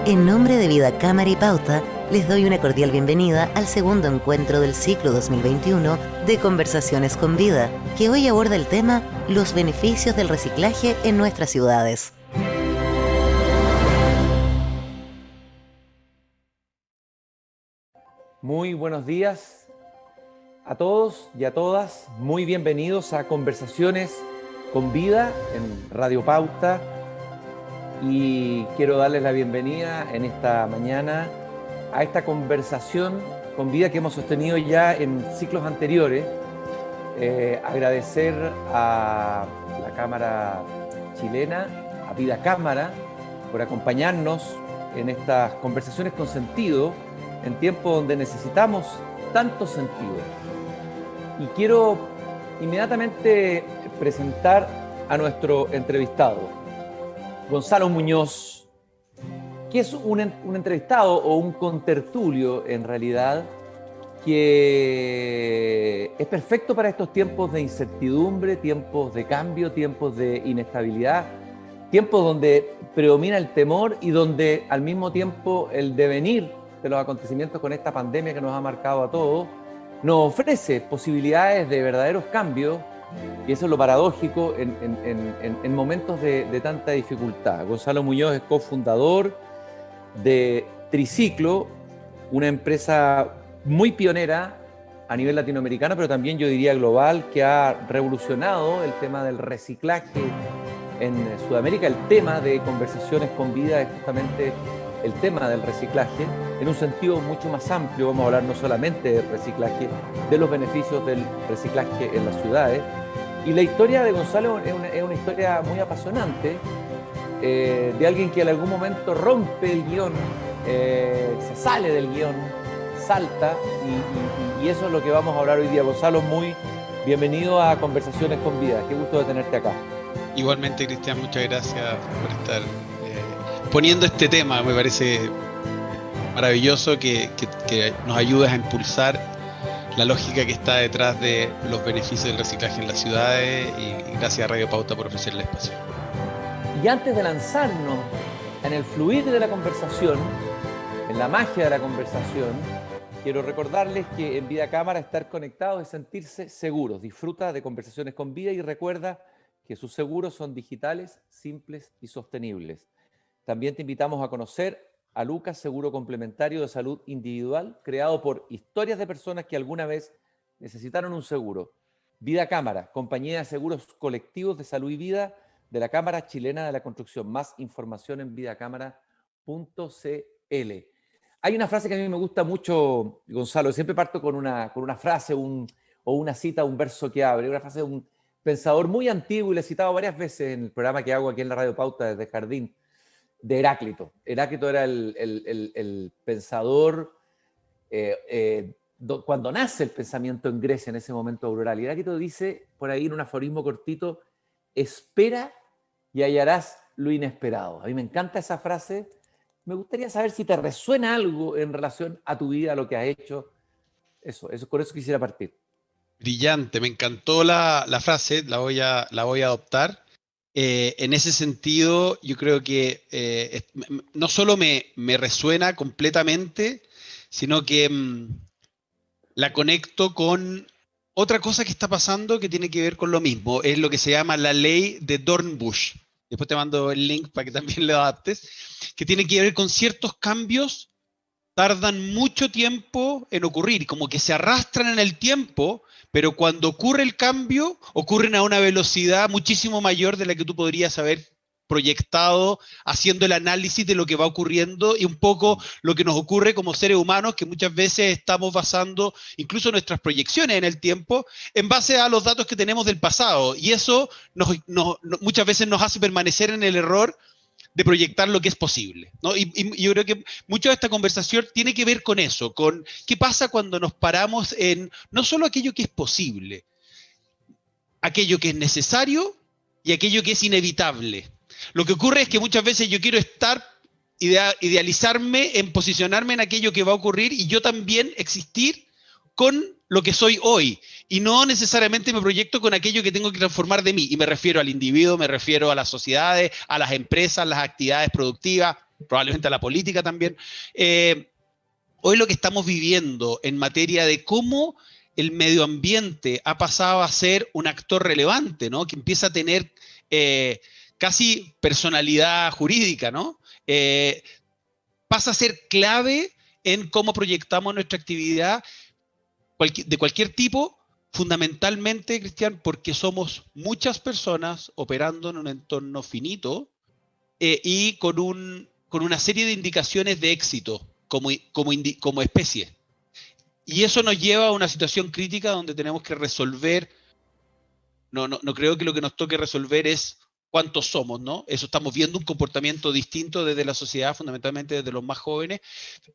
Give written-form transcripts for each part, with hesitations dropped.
En nombre de Vida Cámara y Pauta, les doy una cordial bienvenida al segundo encuentro del ciclo 2021 de Conversaciones con Vida, que hoy aborda el tema Los beneficios del reciclaje en nuestras ciudades. Muy buenos días a todos y a todas. Muy bienvenidos a Conversaciones con Vida en Radio Pauta. Y quiero darles la bienvenida en esta mañana a esta conversación con vida que hemos sostenido ya en ciclos anteriores. Agradecer a la Cámara chilena, a Vida Cámara, por acompañarnos en estas conversaciones con sentido, en tiempos donde necesitamos tanto sentido. Y quiero inmediatamente presentar a nuestro entrevistado, Gonzalo Muñoz, que es un entrevistado o un contertulio en realidad, que es perfecto para estos tiempos de incertidumbre, tiempos de cambio, tiempos de inestabilidad, tiempos donde predomina el temor y donde al mismo tiempo el devenir de los acontecimientos con esta pandemia que nos ha marcado a todos nos ofrece posibilidades de verdaderos cambios. Y eso es lo paradójico en momentos de tanta dificultad. Gonzalo Muñoz es cofundador de Triciclo, una empresa muy pionera a nivel latinoamericano, pero también yo diría global, que ha revolucionado el tema del reciclaje en Sudamérica. El tema de Conversaciones con Vida es justamente el tema del reciclaje, en un sentido mucho más amplio. Vamos a hablar no solamente de reciclaje, de los beneficios del reciclaje en las ciudades. Y la historia de Gonzalo es una historia muy apasionante, de alguien que en algún momento rompe el guión, se sale del guión, salta, y eso es lo que vamos a hablar hoy día. Gonzalo, muy bienvenido a Conversaciones con Vida. Qué gusto de tenerte acá. Igualmente, Cristian, muchas gracias por estar poniendo este tema. Me parece maravilloso que nos ayudes a impulsar la lógica que está detrás de los beneficios del reciclaje en las ciudades, y gracias a Radio Pauta por ofrecerle espacio. Y antes de lanzarnos en el fluir de la conversación, en la magia de la conversación, quiero recordarles que en Vida Cámara estar conectados es sentirse seguros. Disfruta de Conversaciones con Vida y recuerda que sus seguros son digitales, simples y sostenibles. También te invitamos a conocer a Lucas, seguro complementario de salud individual, creado por historias de personas que alguna vez necesitaron un seguro. Vida Cámara, compañía de seguros colectivos de salud y vida de la Cámara Chilena de la Construcción. Más información en vidacámara.cl. Hay una frase que a mí me gusta mucho, Gonzalo. Siempre parto con una frase o una cita, un verso que abre. Una frase de un pensador muy antiguo, y le he citado varias veces en el programa que hago aquí en la Radio Pauta desde Jardín, de Heráclito. Heráclito era el pensador cuando nace el pensamiento en Grecia en ese momento auroral. Y Heráclito dice, por ahí en un aforismo cortito, espera y hallarás lo inesperado. A mí me encanta esa frase. Me gustaría saber si te resuena algo en relación a tu vida, a lo que has hecho. Con eso quisiera partir. Brillante, me encantó la frase, la voy a adoptar. En ese sentido, yo creo que no solo me resuena completamente, sino que la conecto con otra cosa que está pasando que tiene que ver con lo mismo. Es lo que se llama la ley de Dornbusch. Después te mando el link para que también lo adaptes, que tiene que ver con ciertos cambios, tardan mucho tiempo en ocurrir, como que se arrastran en el tiempo, pero cuando ocurre el cambio, ocurren a una velocidad muchísimo mayor de la que tú podrías haber proyectado haciendo el análisis de lo que va ocurriendo, y un poco lo que nos ocurre como seres humanos, que muchas veces estamos basando incluso nuestras proyecciones en el tiempo en base a los datos que tenemos del pasado, y eso muchas veces nos hace permanecer en el error de proyectar lo que es posible, ¿no? Y yo creo que mucho de esta conversación tiene que ver con eso, con qué pasa cuando nos paramos en no solo aquello que es posible, aquello que es necesario y aquello que es inevitable. Lo que ocurre es que muchas veces yo quiero idealizarme en posicionarme en aquello que va a ocurrir y yo también existir con lo que soy hoy, y no necesariamente me proyecto con aquello que tengo que transformar de mí, y me refiero al individuo, me refiero a las sociedades, a las empresas, las actividades productivas, probablemente a la política también. Hoy lo que estamos viviendo en materia de cómo el medio ambiente ha pasado a ser un actor relevante, ¿no? Que empieza a tener casi personalidad jurídica, ¿no? Pasa a ser clave en cómo proyectamos nuestra actividad de cualquier tipo, fundamentalmente, Cristian, porque somos muchas personas operando en un entorno finito y con una serie de indicaciones de éxito como especie. Y eso nos lleva a una situación crítica donde tenemos que resolver. No creo que lo que nos toque resolver es cuántos somos, ¿no? Eso estamos viendo un comportamiento distinto desde la sociedad, fundamentalmente desde los más jóvenes,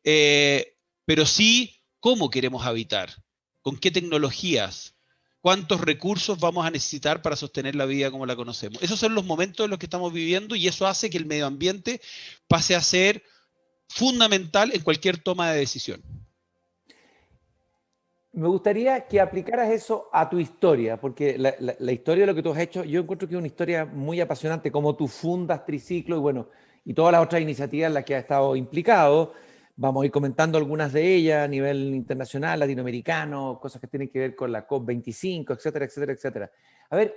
pero sí cómo queremos habitar, con qué tecnologías, cuántos recursos vamos a necesitar para sostener la vida como la conocemos. Esos son los momentos en los que estamos viviendo y eso hace que el medio ambiente pase a ser fundamental en cualquier toma de decisión. Me gustaría que aplicaras eso a tu historia, porque la historia de lo que tú has hecho, yo encuentro que es una historia muy apasionante, como tú fundas Triciclo y bueno, y todas las otras iniciativas en las que has estado implicado. Vamos a ir comentando algunas de ellas a nivel internacional, latinoamericano, cosas que tienen que ver con la COP25, etcétera, etcétera, etcétera. A ver,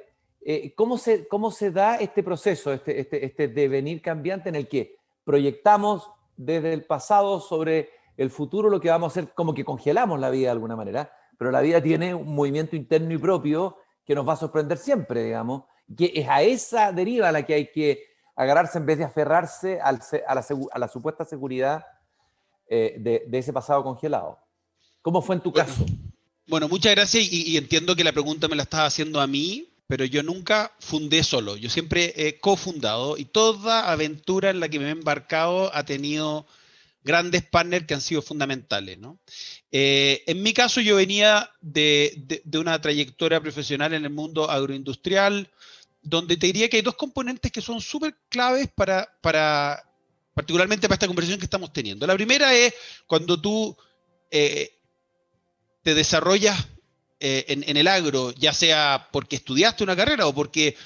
¿cómo se da este proceso, este devenir cambiante en el que proyectamos desde el pasado sobre el futuro lo que vamos a hacer, como que congelamos la vida de alguna manera, pero la vida tiene un movimiento interno y propio que nos va a sorprender siempre, digamos, que es a esa deriva a la que hay que agarrarse en vez de aferrarse a la supuesta seguridad de ese pasado congelado. ¿Cómo fue en tu caso? Bueno, muchas gracias y entiendo que la pregunta me la estás haciendo a mí, pero yo nunca fundé solo, yo siempre he cofundado y toda aventura en la que me he embarcado ha tenido grandes partners que han sido fundamentales, ¿no? En mi caso yo venía de una trayectoria profesional en el mundo agroindustrial, donde te diría que hay dos componentes que son súper claves particularmente para esta conversación que estamos teniendo. La primera es cuando tú te desarrollas en el agro, ya sea porque estudiaste una carrera o porque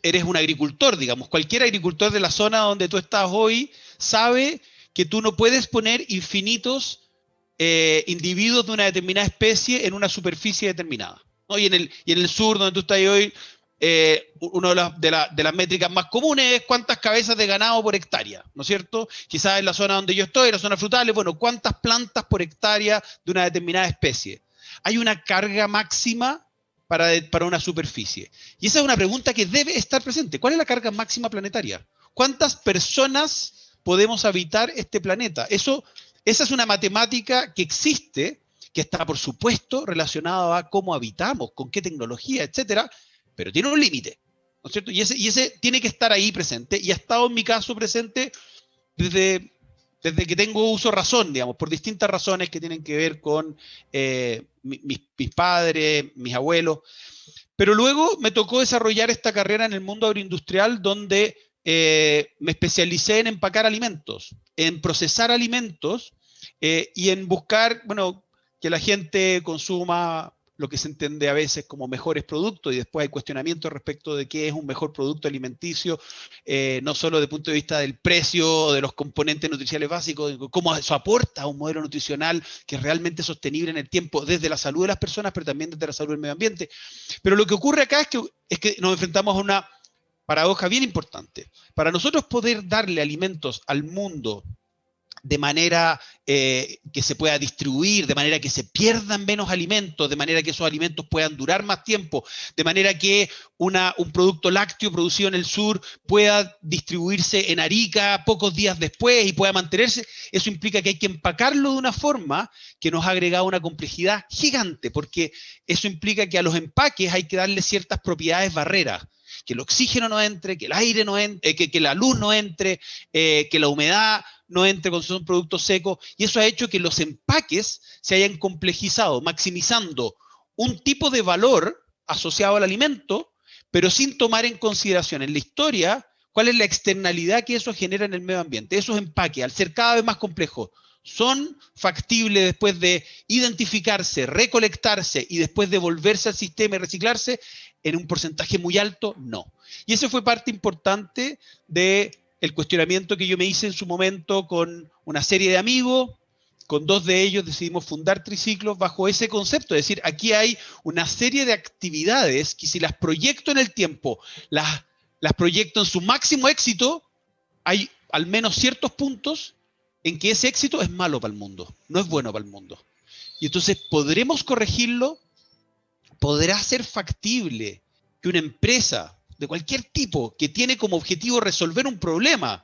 eres un agricultor, digamos. Cualquier agricultor de la zona donde tú estás hoy sabe que tú no puedes poner infinitos individuos de una determinada especie en una superficie determinada, ¿no? Y en el sur, donde tú estás hoy, una de las métricas más comunes es cuántas cabezas de ganado por hectárea, ¿no es cierto? Quizás en la zona donde yo estoy, en la zona frutales, bueno, cuántas plantas por hectárea de una determinada especie. Hay una carga máxima para una superficie. Y esa es una pregunta que debe estar presente. ¿Cuál es la carga máxima planetaria? ¿Cuántas personas podemos habitar este planeta? Esa es una matemática que existe, que está, por supuesto, relacionada a cómo habitamos, con qué tecnología, etcétera, pero tiene un límite, ¿no es cierto? Y ese tiene que estar ahí presente, y ha estado en mi caso presente desde que tengo uso razón, digamos, por distintas razones que tienen que ver con mis padres, mis abuelos. Pero luego me tocó desarrollar esta carrera en el mundo agroindustrial donde me especialicé en empacar alimentos, en procesar alimentos y en buscar, bueno, que la gente consuma lo que se entiende a veces como mejores productos, y después hay cuestionamientos respecto de qué es un mejor producto alimenticio, no solo desde el punto de vista del precio o de los componentes nutricionales básicos, cómo eso aporta a un modelo nutricional que es realmente sostenible en el tiempo, desde la salud de las personas, pero también desde la salud del medio ambiente. Pero lo que ocurre acá es que nos enfrentamos a una paradoja bien importante. Para nosotros poder darle alimentos al mundo de manera que se pueda distribuir, de manera que se pierdan menos alimentos, de manera que esos alimentos puedan durar más tiempo, de manera que un producto lácteo producido en el sur pueda distribuirse en Arica pocos días después y pueda mantenerse. Eso implica que hay que empacarlo de una forma que nos ha agregado una complejidad gigante, porque eso implica que a los empaques hay que darle ciertas propiedades barreras, que el oxígeno no entre, que el aire no entre, que la luz no entre, que la humedad no entre cuando son productos secos, y eso ha hecho que los empaques se hayan complejizado, maximizando un tipo de valor asociado al alimento, pero sin tomar en consideración en la historia cuál es la externalidad que eso genera en el medio ambiente. Esos empaques, al ser cada vez más complejos, ¿son factibles después de identificarse, recolectarse y después devolverse al sistema y reciclarse? En un porcentaje muy alto, no. Y eso fue parte importante de el cuestionamiento que yo me hice en su momento con una serie de amigos. Con 2 de ellos decidimos fundar Triciclos bajo ese concepto. Es decir, aquí hay una serie de actividades que si las proyecto en el tiempo, las proyecto en su máximo éxito, hay al menos ciertos puntos en que ese éxito es malo para el mundo, no es bueno para el mundo. Y entonces, ¿podremos corregirlo? ¿Podrá ser factible que una empresa de cualquier tipo que tiene como objetivo resolver un problema,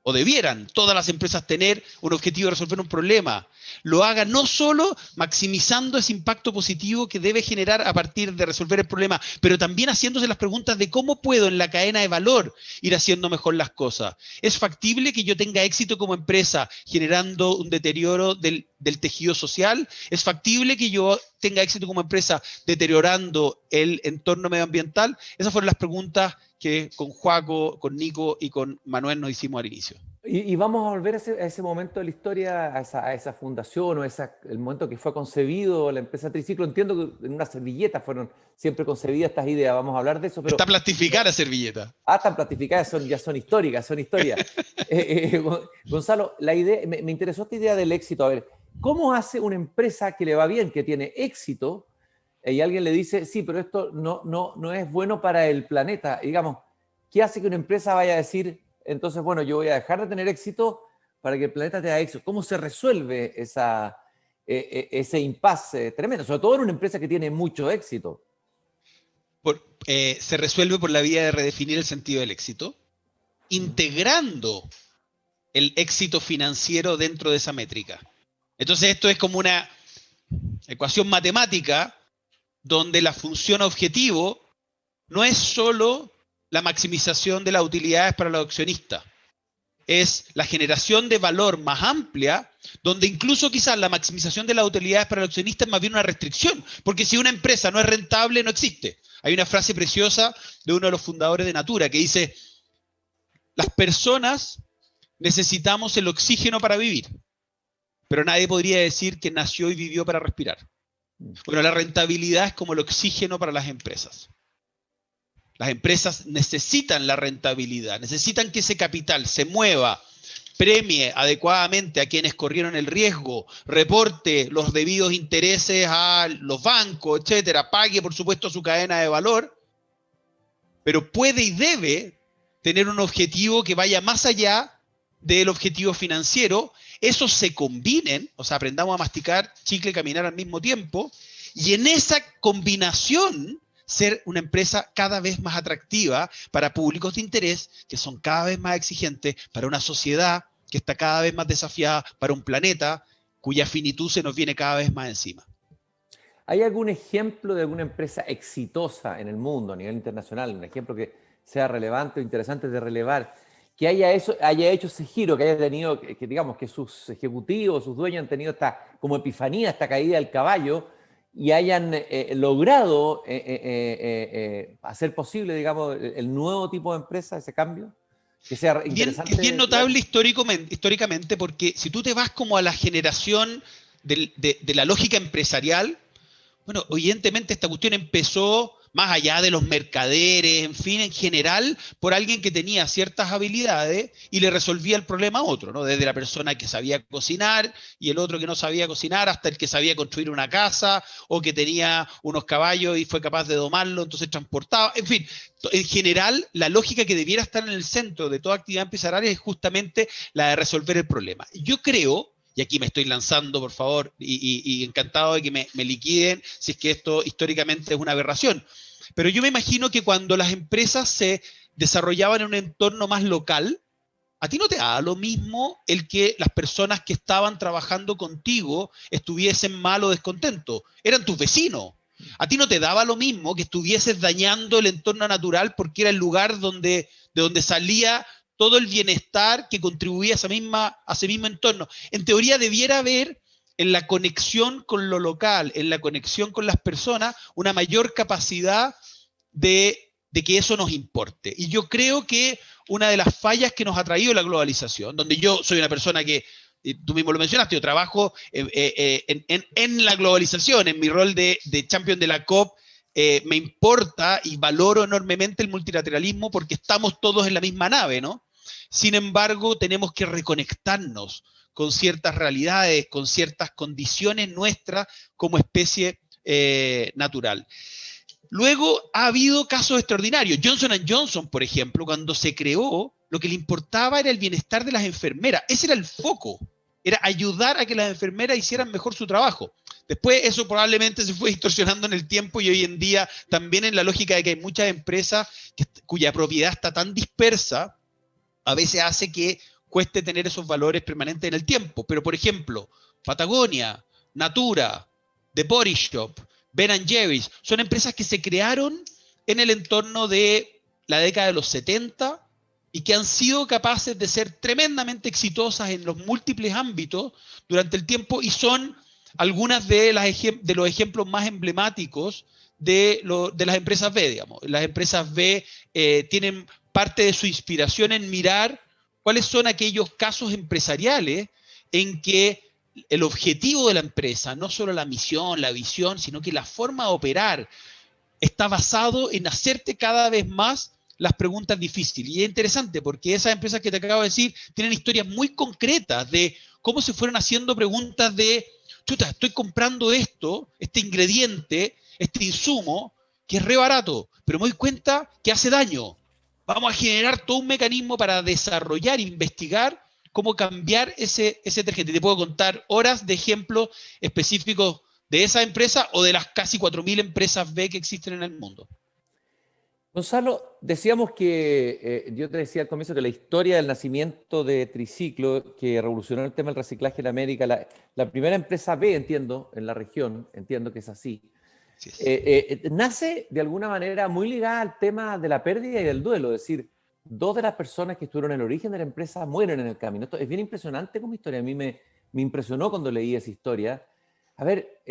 o debieran todas las empresas tener un objetivo de resolver un problema, lo haga no solo maximizando ese impacto positivo que debe generar a partir de resolver el problema, pero también haciéndose las preguntas de cómo puedo en la cadena de valor ir haciendo mejor las cosas? ¿Es factible que yo tenga éxito como empresa generando un deterioro del tejido social? ¿Es factible que yo tenga éxito como empresa deteriorando el entorno medioambiental? Esas fueron las preguntas que con Joaco, con Nico y con Manuel nos hicimos al inicio. Y vamos a volver a ese momento de la historia, a esa fundación o el momento que fue concebido la empresa Triciclo. Entiendo que en una servilleta fueron siempre concebidas estas ideas, vamos a hablar de eso. Pero está plastificada la servilleta. Están plastificadas, ya son históricas, son historias. Gonzalo, la idea, me interesó esta idea del éxito. A ver, ¿cómo hace una empresa que le va bien, que tiene éxito, y alguien le dice, sí, pero esto no es bueno para el planeta? Y digamos, ¿qué hace que una empresa vaya a decir, entonces, bueno, yo voy a dejar de tener éxito para que el planeta tenga éxito? ¿Cómo se resuelve ese impasse tremendo? Sobre todo en una empresa que tiene mucho éxito. Se resuelve por la vía de redefinir el sentido del éxito, integrando el éxito financiero dentro de esa métrica. Entonces, esto es como una ecuación matemática donde la función objetivo no es solo la maximización de las utilidades para los accionistas, es la generación de valor más amplia, donde incluso quizás la maximización de las utilidades para los accionistas es más bien una restricción, porque si una empresa no es rentable, no existe. Hay una frase preciosa de uno de los fundadores de Natura que dice, las personas necesitamos el oxígeno para vivir, pero nadie podría decir que nació y vivió para respirar. Bueno, la rentabilidad es como el oxígeno para las empresas. Las empresas necesitan la rentabilidad, necesitan que ese capital se mueva, premie adecuadamente a quienes corrieron el riesgo, reporte los debidos intereses a los bancos, etcétera, pague por supuesto su cadena de valor, pero puede y debe tener un objetivo que vaya más allá del objetivo financiero. Esos se combinen, o sea, aprendamos a masticar chicle y caminar al mismo tiempo, y en esa combinación ser una empresa cada vez más atractiva para públicos de interés que son cada vez más exigentes, para una sociedad que está cada vez más desafiada, para un planeta cuya finitud se nos viene cada vez más encima. ¿Hay algún ejemplo de alguna empresa exitosa en el mundo a nivel internacional, un ejemplo que sea relevante o interesante de relevar, que haya hecho ese giro, que haya tenido, que digamos que sus ejecutivos, sus dueños han tenido esta como epifanía, esta caída del caballo, y hayan logrado hacer posible, digamos, el nuevo tipo de empresa, ese cambio? Que sea interesante. Es bien notable históricamente, porque si tú te vas como a la generación de la lógica empresarial, bueno, evidentemente esta cuestión empezó más allá de los mercaderes, en fin, en general, por alguien que tenía ciertas habilidades y le resolvía el problema a otro, ¿no? Desde la persona que sabía cocinar y el otro que no sabía cocinar, hasta el que sabía construir una casa o que tenía unos caballos y fue capaz de domarlo, entonces transportaba. En fin, en general, la lógica que debiera estar en el centro de toda actividad empresarial es justamente la de resolver el problema. Yo creo, y aquí me estoy lanzando, por favor, y encantado de que me liquiden si es que esto históricamente es una aberración. Pero yo me imagino que cuando las empresas se desarrollaban en un entorno más local, a ti no te da lo mismo el que las personas que estaban trabajando contigo estuviesen mal o descontentos. Eran tus vecinos. A ti no te daba lo mismo que estuvieses dañando el entorno natural porque era el lugar de donde salía todo el bienestar que contribuía a ese mismo entorno. En teoría debiera haber en la conexión con lo local, en la conexión con las personas, una mayor capacidad de que eso nos importe. Y yo creo que una de las fallas que nos ha traído la globalización, donde yo soy una persona que, tú mismo lo mencionaste, yo trabajo en la globalización, en mi rol de champion de la COP, me importa y valoro enormemente el multilateralismo porque estamos todos en la misma nave, ¿no? Sin embargo, tenemos que reconectarnos con ciertas realidades, con ciertas condiciones nuestras como especie natural. Luego ha habido casos extraordinarios. Johnson & Johnson, por ejemplo, cuando se creó, lo que le importaba era el bienestar de las enfermeras. Ese era el foco. Era ayudar a que las enfermeras hicieran mejor su trabajo. Después eso probablemente se fue distorsionando en el tiempo y hoy en día también en la lógica de que hay muchas empresas cuya propiedad está tan dispersa, a veces hace que cueste tener esos valores permanentes en el tiempo. Pero, por ejemplo, Patagonia, Natura, The Body Shop, Ben & Jerry's, son empresas que se crearon en el entorno de la década de los 70 y que han sido capaces de ser tremendamente exitosas en los múltiples ámbitos durante el tiempo y son algunas de los ejemplos más emblemáticos de las empresas B, digamos. Las empresas B tienen parte de su inspiración en mirar cuáles son aquellos casos empresariales en que el objetivo de la empresa, no solo la misión, la visión, sino que la forma de operar está basado en hacerte cada vez más las preguntas difíciles. Y es interesante porque esas empresas que te acabo de decir tienen historias muy concretas de cómo se fueron haciendo preguntas de, chuta, estoy comprando esto, este ingrediente, este insumo, que es re barato, pero me doy cuenta que hace daño. Vamos a generar todo un mecanismo para desarrollar e investigar cómo cambiar ese detergente. Te puedo contar horas de ejemplos específicos de esa empresa o de las casi 4.000 empresas B que existen en el mundo. Gonzalo, decíamos que, yo te decía al comienzo que la historia del nacimiento de Triciclo, que revolucionó el tema del reciclaje en América, la primera empresa B, entiendo, en la región, entiendo que es así, nace de alguna manera muy ligada al tema de la pérdida y del duelo, es decir, dos de las personas que estuvieron en el origen de la empresa mueren en el camino. Esto es bien impresionante como historia, a mí me impresionó cuando leí esa historia. A ver,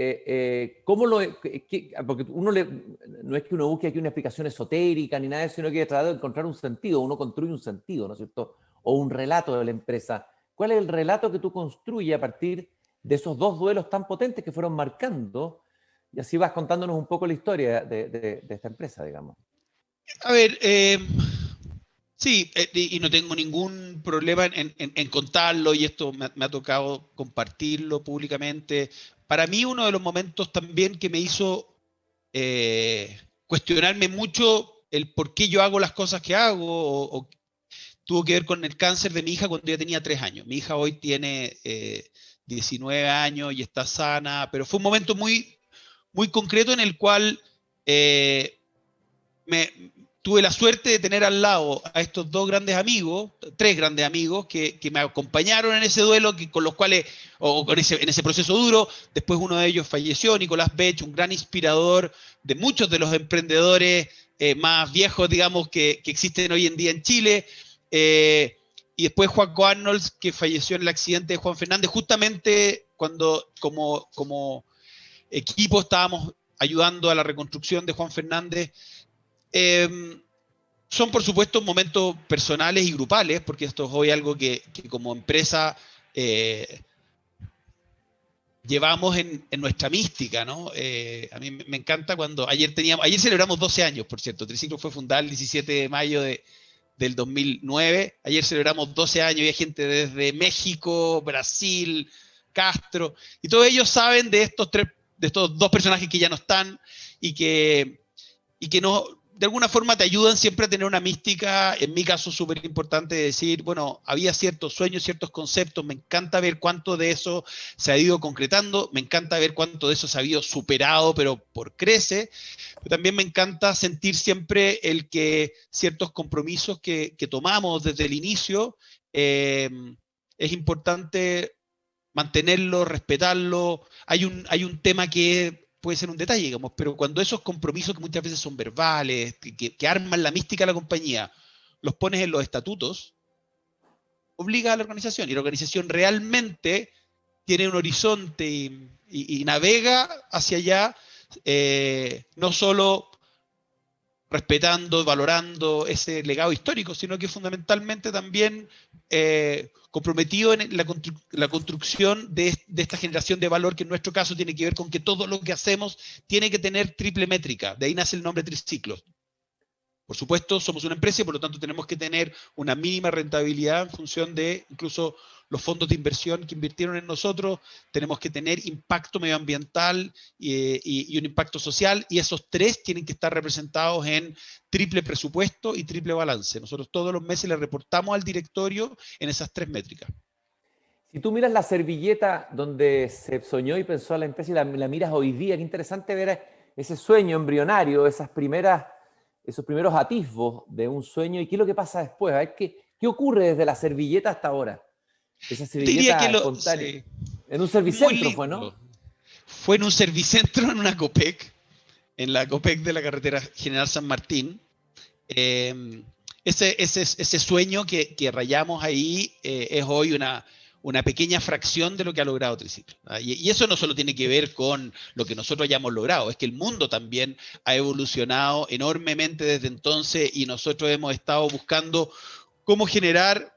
¿cómo porque no es que uno busque aquí una explicación esotérica ni nada de eso, sino que trata de encontrar un sentido, uno construye un sentido, ¿no es cierto? O un relato de la empresa. ¿Cuál es el relato que tú construyes a partir de esos dos duelos tan potentes que fueron marcando? Y así vas contándonos un poco la historia de esta empresa, digamos. A ver, sí, y no tengo ningún problema en contarlo, y esto me ha tocado compartirlo públicamente. Para mí uno de los momentos también que me hizo cuestionarme mucho el por qué yo hago las cosas que hago, tuvo que ver con el cáncer de mi hija cuando ella tenía 3 años. Mi hija hoy tiene 19 años y está sana, pero fue un momento muy, muy concreto en el cual tuve la suerte de tener al lado a estos dos grandes amigos, 3 grandes amigos, que me acompañaron en ese duelo, con los cuales, en ese proceso duro. Después uno de ellos falleció, Nicolás Bech, un gran inspirador de muchos de los emprendedores más viejos, digamos, que existen hoy en día en Chile. Y después Juanco Arnolds, que falleció en el accidente de Juan Fernández, justamente cuando como equipo estábamos ayudando a la reconstrucción de Juan Fernández. Son por supuesto momentos personales y grupales, porque esto es hoy algo que como empresa llevamos en nuestra mística, ¿no? A mí me encanta cuando ayer celebramos 12 años, por cierto. Triciclo fue fundado el 17 de mayo del 2009. Ayer celebramos 12 años y hay gente desde México, Brasil, Castro, y todos ellos saben de estos 2 personajes que ya no están y que no, de alguna forma te ayudan siempre a tener una mística, en mi caso súper importante, de decir, bueno, había ciertos sueños, ciertos conceptos, me encanta ver cuánto de eso se ha ido concretando, me encanta ver cuánto de eso se ha ido superado, pero por crece, pero también me encanta sentir siempre el que ciertos compromisos que tomamos desde el inicio, es importante mantenerlo, respetarlo. Hay un tema que puede ser un detalle, digamos, pero cuando esos compromisos que muchas veces son verbales, que arman la mística de la compañía, los pones en los estatutos, obliga a la organización, y la organización realmente tiene un horizonte y navega hacia allá, no solo respetando, valorando ese legado histórico, sino que fundamentalmente también comprometido en la construcción de esta generación de valor, que en nuestro caso tiene que ver con que todo lo que hacemos tiene que tener triple métrica. De ahí nace el nombre Triciclos. Por supuesto, somos una empresa y por lo tanto tenemos que tener una mínima rentabilidad en función de incluso los fondos de inversión que invirtieron en nosotros. Tenemos que tener impacto medioambiental y un impacto social, y esos tres tienen que estar representados en triple presupuesto y triple balance. Nosotros todos los meses le reportamos al directorio en esas tres métricas. Si tú miras la servilleta donde se soñó y pensó la empresa y la miras hoy día, qué interesante ver ese sueño embrionario, esos primeros atisbos de un sueño y qué es lo que pasa después. A ver, ¿qué ocurre desde la servilleta hasta ahora? Esa Yo te diría que servilleta espontánea. sí, En un muy servicentro fue, ¿no? lindo. Fue en un servicentro, en una COPEC, en la COPEC de la carretera General San Martín. Ese sueño que rayamos ahí es hoy una pequeña fracción de lo que ha logrado Triciclo. Y eso no solo tiene que ver con lo que nosotros hayamos logrado, es que el mundo también ha evolucionado enormemente desde entonces y nosotros hemos estado buscando cómo generar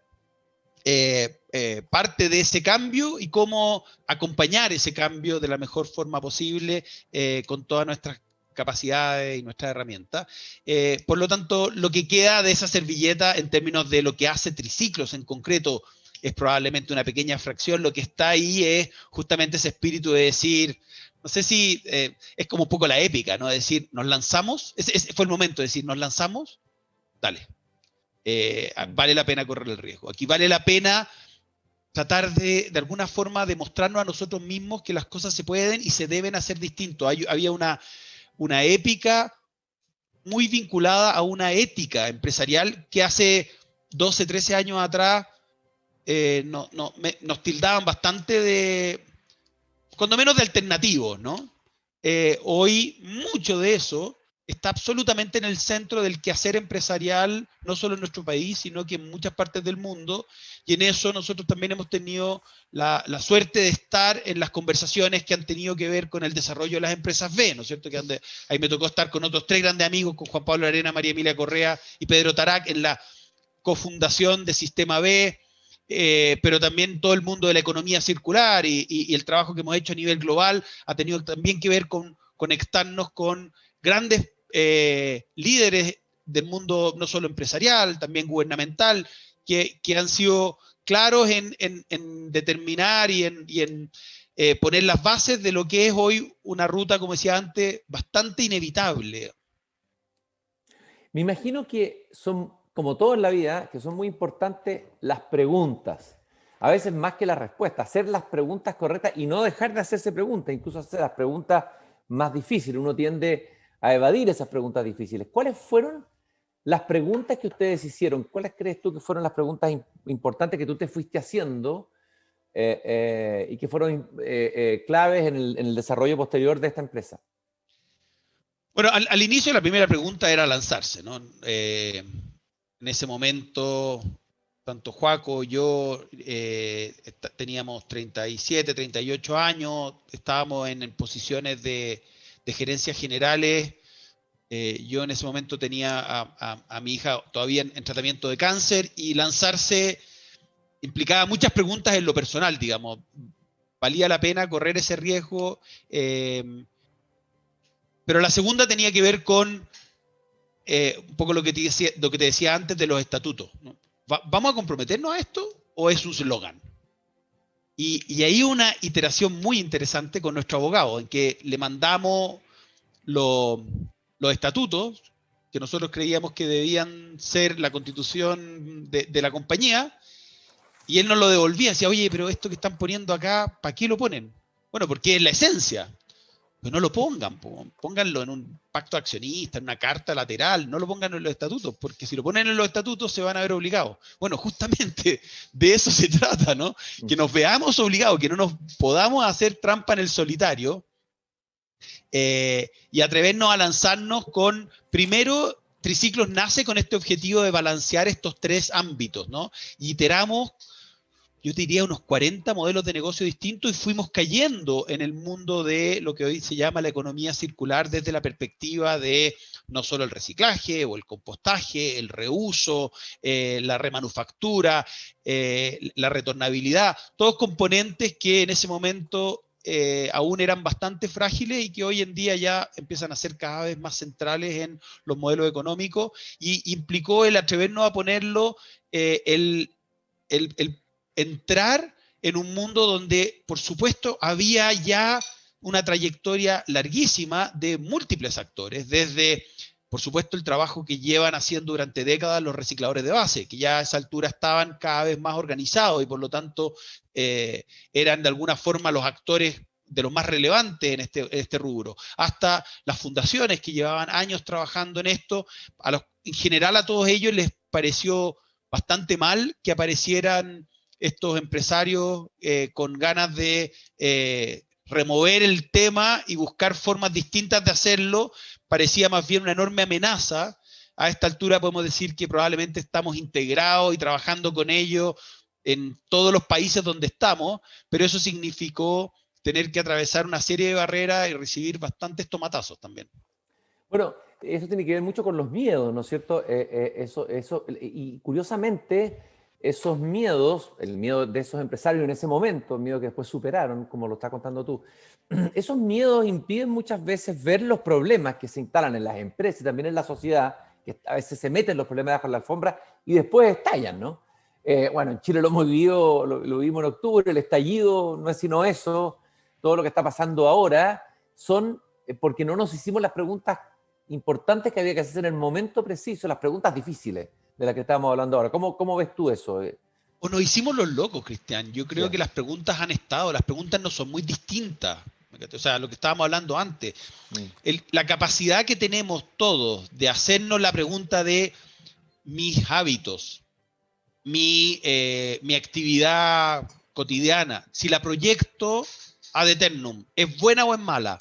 parte de ese cambio y cómo acompañar ese cambio de la mejor forma posible con todas nuestras capacidades y nuestras herramientas. Por lo tanto, lo que queda de esa servilleta en términos de lo que hace Triciclos en concreto es probablemente una pequeña fracción. Lo que está ahí es justamente ese espíritu de decir, no sé si es como un poco la épica, ¿no? De decir, nos lanzamos, ese fue el momento de decir, nos lanzamos, dale. Vale la pena correr el riesgo. Aquí vale la pena tratar de alguna forma demostrarnos a nosotros mismos que las cosas se pueden y se deben hacer distinto. Había una épica muy vinculada a una ética empresarial que hace 12, 13 años atrás nos tildaban bastante de, cuando menos de alternativos, ¿no? Hoy mucho de eso está absolutamente en el centro del quehacer empresarial, no solo en nuestro país, sino que en muchas partes del mundo, y en eso nosotros también hemos tenido la suerte de estar en las conversaciones que han tenido que ver con el desarrollo de las empresas B, ¿no es cierto? Ahí me tocó estar con otros tres grandes amigos, con Juan Pablo Arena, María Emilia Correa y Pedro Tarac, en la cofundación de Sistema B, pero también todo el mundo de la economía circular y el trabajo que hemos hecho a nivel global ha tenido también que ver con conectarnos con grandes líderes del mundo no solo empresarial, también gubernamental, que han sido claros en determinar y en poner las bases de lo que es hoy una ruta, como decía antes, bastante inevitable. Me imagino que son, como todo en la vida, que son muy importantes las preguntas. A veces más que las respuestas, hacer las preguntas correctas y no dejar de hacerse preguntas, incluso hacer las preguntas más difíciles. Uno tiende a evadir esas preguntas difíciles. ¿Cuáles fueron las preguntas que ustedes hicieron? ¿Cuáles crees tú que fueron las preguntas importantes que tú te fuiste haciendo y que fueron claves en el desarrollo posterior de esta empresa? Bueno, al inicio la primera pregunta era lanzarse, ¿no? En ese momento, tanto Joaco, yo teníamos 37, 38 años, estábamos en posiciones de gerencias generales. Yo en ese momento tenía a mi hija todavía en tratamiento de cáncer y lanzarse implicaba muchas preguntas en lo personal, digamos. ¿Valía la pena correr ese riesgo? Pero la segunda tenía que ver con un poco lo que te decía antes de los estatutos, ¿no? ¿Vamos a comprometernos a esto o es un slogan? Y ahí una iteración muy interesante con nuestro abogado, en que le mandamos los estatutos, que nosotros creíamos que debían ser la constitución de la compañía, y él nos lo devolvía, decía, oye, pero esto que están poniendo acá, ¿para qué lo ponen? Bueno, porque es la esencia. Pero no lo pongan, pónganlo en un pacto accionista, en una carta lateral, no lo pongan en los estatutos, porque si lo ponen en los estatutos se van a ver obligados. Bueno, justamente de eso se trata, ¿no? Que nos veamos obligados, que no nos podamos hacer trampa en el solitario y atrevernos a lanzarnos con, primero, Triciclos nace con este objetivo de balancear estos tres ámbitos, ¿no? Y iteramos, yo te diría, unos 40 modelos de negocio distintos y fuimos cayendo en el mundo de lo que hoy se llama la economía circular desde la perspectiva de no solo el reciclaje o el compostaje, el reuso, la remanufactura, la retornabilidad, todos componentes que en ese momento aún eran bastante frágiles y que hoy en día ya empiezan a ser cada vez más centrales en los modelos económicos, y implicó el atrevernos a ponerlo, el entrar en un mundo donde, por supuesto, había ya una trayectoria larguísima de múltiples actores, desde, por supuesto, el trabajo que llevan haciendo durante décadas los recicladores de base, que ya a esa altura estaban cada vez más organizados y por lo tanto eran de alguna forma los actores de los más relevantes en este rubro, hasta las fundaciones que llevaban años trabajando en esto. En general a todos ellos les pareció bastante mal que aparecieran estos empresarios con ganas de remover el tema y buscar formas distintas de hacerlo. Parecía más bien una enorme amenaza. A esta altura podemos decir que probablemente estamos integrados y trabajando con ellos en todos los países donde estamos, pero eso significó tener que atravesar una serie de barreras y recibir bastantes tomatazos también. Bueno, eso tiene que ver mucho con los miedos, ¿no es cierto? Y curiosamente, esos miedos, el miedo de esos empresarios en ese momento, el miedo que después superaron, como lo estás contando tú, esos miedos impiden muchas veces ver los problemas que se instalan en las empresas y también en la sociedad, que a veces se meten los problemas bajo la alfombra y después estallan, ¿no? Bueno, en Chile lo hemos vivido, lo vimos en octubre, el estallido no es sino eso, todo lo que está pasando ahora son porque no nos hicimos las preguntas importantes que había que hacer en el momento preciso, las preguntas difíciles de las que estábamos hablando ahora. ¿Cómo ves tú eso? O nos hicimos los locos, Cristian. Yo creo que las preguntas han estado, las preguntas no son muy distintas. O sea, lo que estábamos hablando antes. La capacidad que tenemos todos de hacernos la pregunta de mis hábitos, mi actividad cotidiana, si la proyecto ad eternum, ¿es buena o es mala?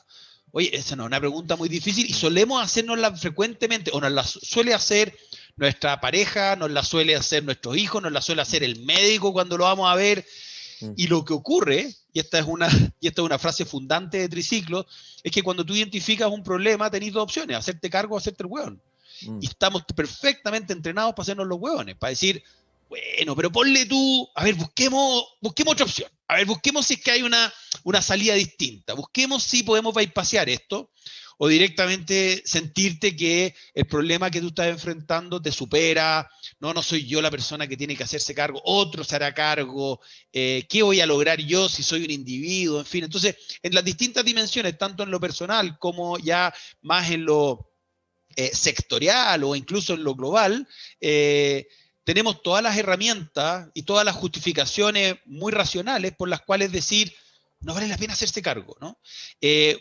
Oye, esa no es una pregunta muy difícil y solemos hacernosla frecuentemente, o nos la suele hacer nuestra pareja, nos la suele hacer nuestros hijos, nos la suele hacer el médico cuando lo vamos a ver. Y lo que ocurre, y esta es una frase fundante de Triciclo, es que cuando tú identificas un problema tenés dos opciones: hacerte cargo o hacerte el hueón. Y estamos perfectamente entrenados para hacernos los hueones, para decir, bueno, pero ponle tú, a ver, busquemos otra opción. A ver, busquemos si es que hay una salida distinta. Busquemos si podemos bypassear esto, o directamente sentirte que el problema que tú estás enfrentando te supera. No soy yo la persona que tiene que hacerse cargo, otro se hará cargo. ¿Qué voy a lograr yo si soy un individuo? En fin, entonces, en las distintas dimensiones, tanto en lo personal como ya más en lo sectorial o incluso en lo global, tenemos todas las herramientas y todas las justificaciones muy racionales por las cuales decir, no vale la pena hacerse cargo, ¿no?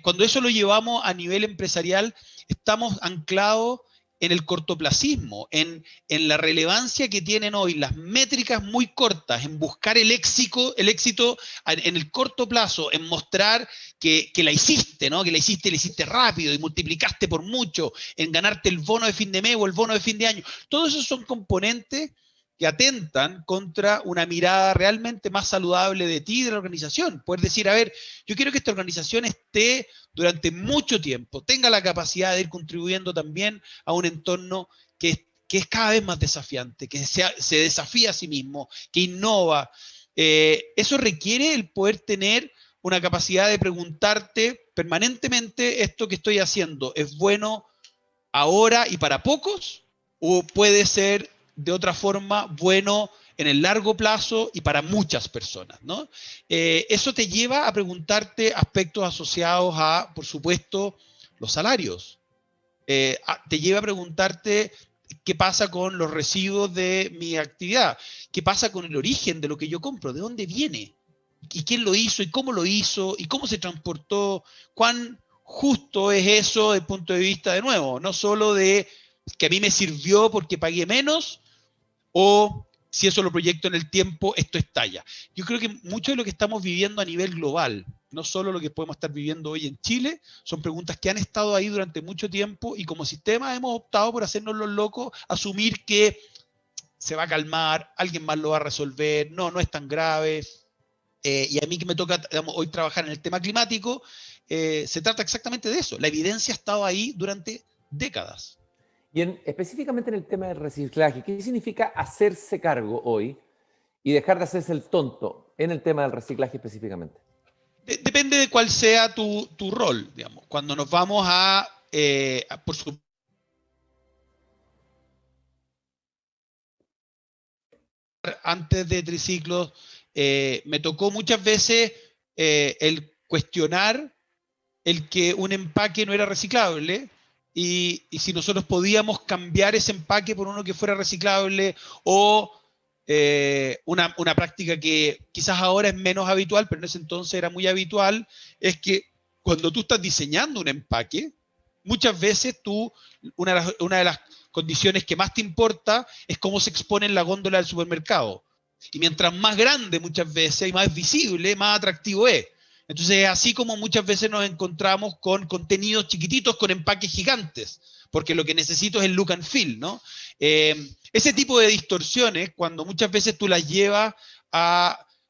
Cuando eso lo llevamos a nivel empresarial, estamos anclados en el cortoplacismo, en la relevancia que tienen hoy las métricas muy cortas, en buscar el éxito en el corto plazo, en mostrar que la hiciste, ¿no? Que la hiciste rápido y multiplicaste por mucho, en ganarte el bono de fin de mes o el bono de fin de año. Todos esos son componentes que atentan contra una mirada realmente más saludable de ti y de la organización. Poder decir, a ver, yo quiero que esta organización esté durante mucho tiempo, tenga la capacidad de ir contribuyendo también a un entorno que es cada vez más desafiante, que se desafía a sí mismo, que innova. Eso requiere el poder tener una capacidad de preguntarte permanentemente, ¿esto que estoy haciendo es bueno ahora y para pocos? ¿O puede ser de otra forma bueno en el largo plazo y para muchas personas, ¿no? Eso te lleva a preguntarte aspectos asociados a, por supuesto, los salarios. Te lleva a preguntarte qué pasa con los residuos de mi actividad, qué pasa con el origen de lo que yo compro, de dónde viene, y quién lo hizo, y cómo se transportó, cuán justo es eso desde el punto de vista, de nuevo, no solo de que a mí me sirvió porque pagué menos, o si eso lo proyecto en el tiempo, esto estalla. Yo creo que mucho de lo que estamos viviendo a nivel global, no solo lo que podemos estar viviendo hoy en Chile, son preguntas que han estado ahí durante mucho tiempo y como sistema hemos optado por hacernos los locos, asumir que se va a calmar, alguien más lo va a resolver, no es tan grave. Y a mí que me toca, digamos, hoy trabajar en el tema climático, se trata exactamente de eso. La evidencia ha estado ahí durante décadas. Y específicamente en el tema del reciclaje, ¿qué significa hacerse cargo hoy y dejar de hacerse el tonto en el tema del reciclaje específicamente? Depende de cuál sea tu rol, digamos. Cuando nos vamos por supuesto, antes de triciclos, me tocó muchas veces el cuestionar el que un empaque no era reciclable y si nosotros podíamos cambiar ese empaque por uno que fuera reciclable o una práctica que quizás ahora es menos habitual, pero en ese entonces era muy habitual, es que cuando tú estás diseñando un empaque, muchas veces una de las condiciones que más te importa es cómo se expone en la góndola del supermercado. Y mientras más grande muchas veces y más visible, más atractivo es. Entonces, así como muchas veces nos encontramos con contenidos chiquititos con empaques gigantes, porque lo que necesito es el look and feel, ¿no? Ese tipo de distorsiones, cuando muchas veces tú las llevas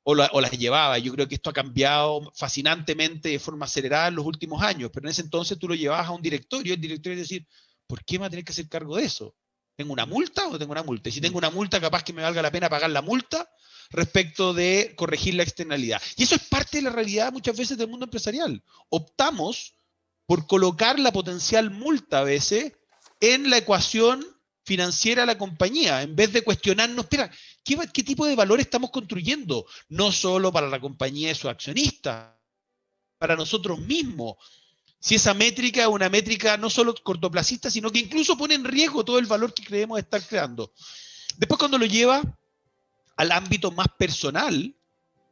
o las llevaba, yo creo que esto ha cambiado fascinantemente de forma acelerada en los últimos años, pero en ese entonces tú lo llevabas a un directorio, el directorio decir, ¿por qué me va a tener que hacer cargo de eso? ¿Tengo una multa o no tengo una multa? Y si tengo una multa, capaz que me valga la pena pagar la multa respecto de corregir la externalidad. Y eso es parte de la realidad muchas veces del mundo empresarial. Optamos por colocar la potencial multa a veces en la ecuación financiera de la compañía, en vez de cuestionarnos, espera, ¿qué tipo de valor estamos construyendo? No solo para la compañía y sus accionistas, para nosotros mismos. Si esa métrica es una métrica no solo cortoplacista, sino que incluso pone en riesgo todo el valor que creemos estar creando. Después, cuando lo lleva al ámbito más personal,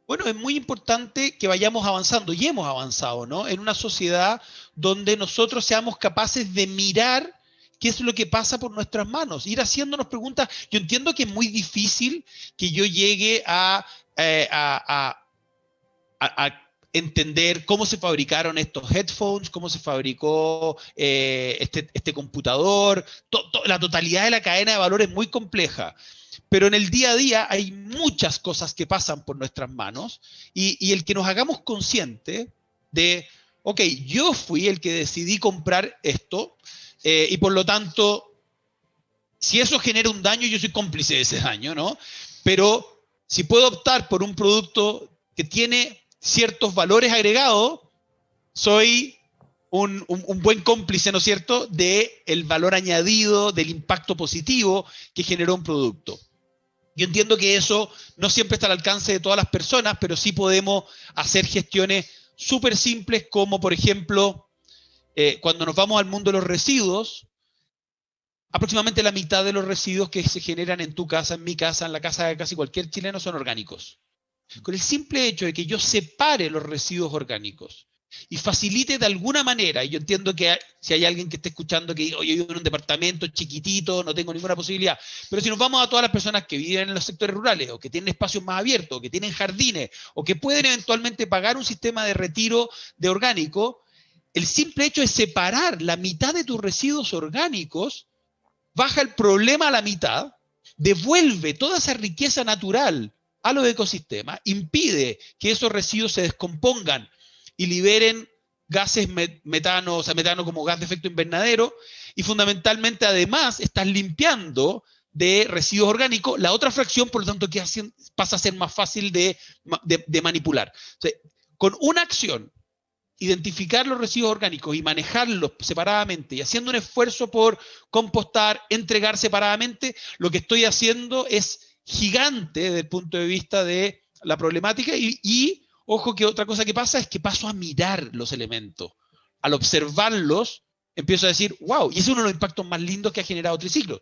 bueno, es muy importante que vayamos avanzando, y hemos avanzado, ¿no? En una sociedad donde nosotros seamos capaces de mirar qué es lo que pasa por nuestras manos, ir haciéndonos preguntas. Yo entiendo que es muy difícil que yo llegue a entender cómo se fabricaron estos headphones, cómo se fabricó este computador, la totalidad de la cadena de valor es muy compleja. Pero en el día a día hay muchas cosas que pasan por nuestras manos y el que nos hagamos conscientes de, ok, yo fui el que decidí comprar esto y por lo tanto, si eso genera un daño, yo soy cómplice de ese daño, ¿no? Pero si puedo optar por un producto que tiene ciertos valores agregados, soy un buen cómplice, ¿no es cierto?, del valor añadido, del impacto positivo que generó un producto. Yo entiendo que eso no siempre está al alcance de todas las personas, pero sí podemos hacer gestiones súper simples como, por ejemplo, cuando nos vamos al mundo de los residuos, aproximadamente la mitad de los residuos que se generan en tu casa, en mi casa, en la casa de casi cualquier chileno son orgánicos. Con el simple hecho de que yo separe los residuos orgánicos y facilite de alguna manera, y yo entiendo que si hay alguien que esté escuchando que diga, oye, yo vivo en un departamento chiquitito, no tengo ninguna posibilidad, pero si nos vamos a todas las personas que viven en los sectores rurales, o que tienen espacios más abiertos, o que tienen jardines, o que pueden eventualmente pagar un sistema de retiro de orgánico, el simple hecho de separar la mitad de tus residuos orgánicos, baja el problema a la mitad, devuelve toda esa riqueza natural a los ecosistemas, impide que esos residuos se descompongan y liberen gases metano, o sea, metano como gas de efecto invernadero, y fundamentalmente además estás limpiando de residuos orgánicos la otra fracción, por lo tanto que pasa a ser más fácil de manipular. O sea, con una acción, identificar los residuos orgánicos y manejarlos separadamente y haciendo un esfuerzo por compostar, entregar separadamente, lo que estoy haciendo es gigante desde el punto de vista de la problemática y ojo que otra cosa que pasa es que paso a mirar los elementos. Al observarlos, empiezo a decir, wow, y ese es uno de los impactos más lindos que ha generado Triciclos.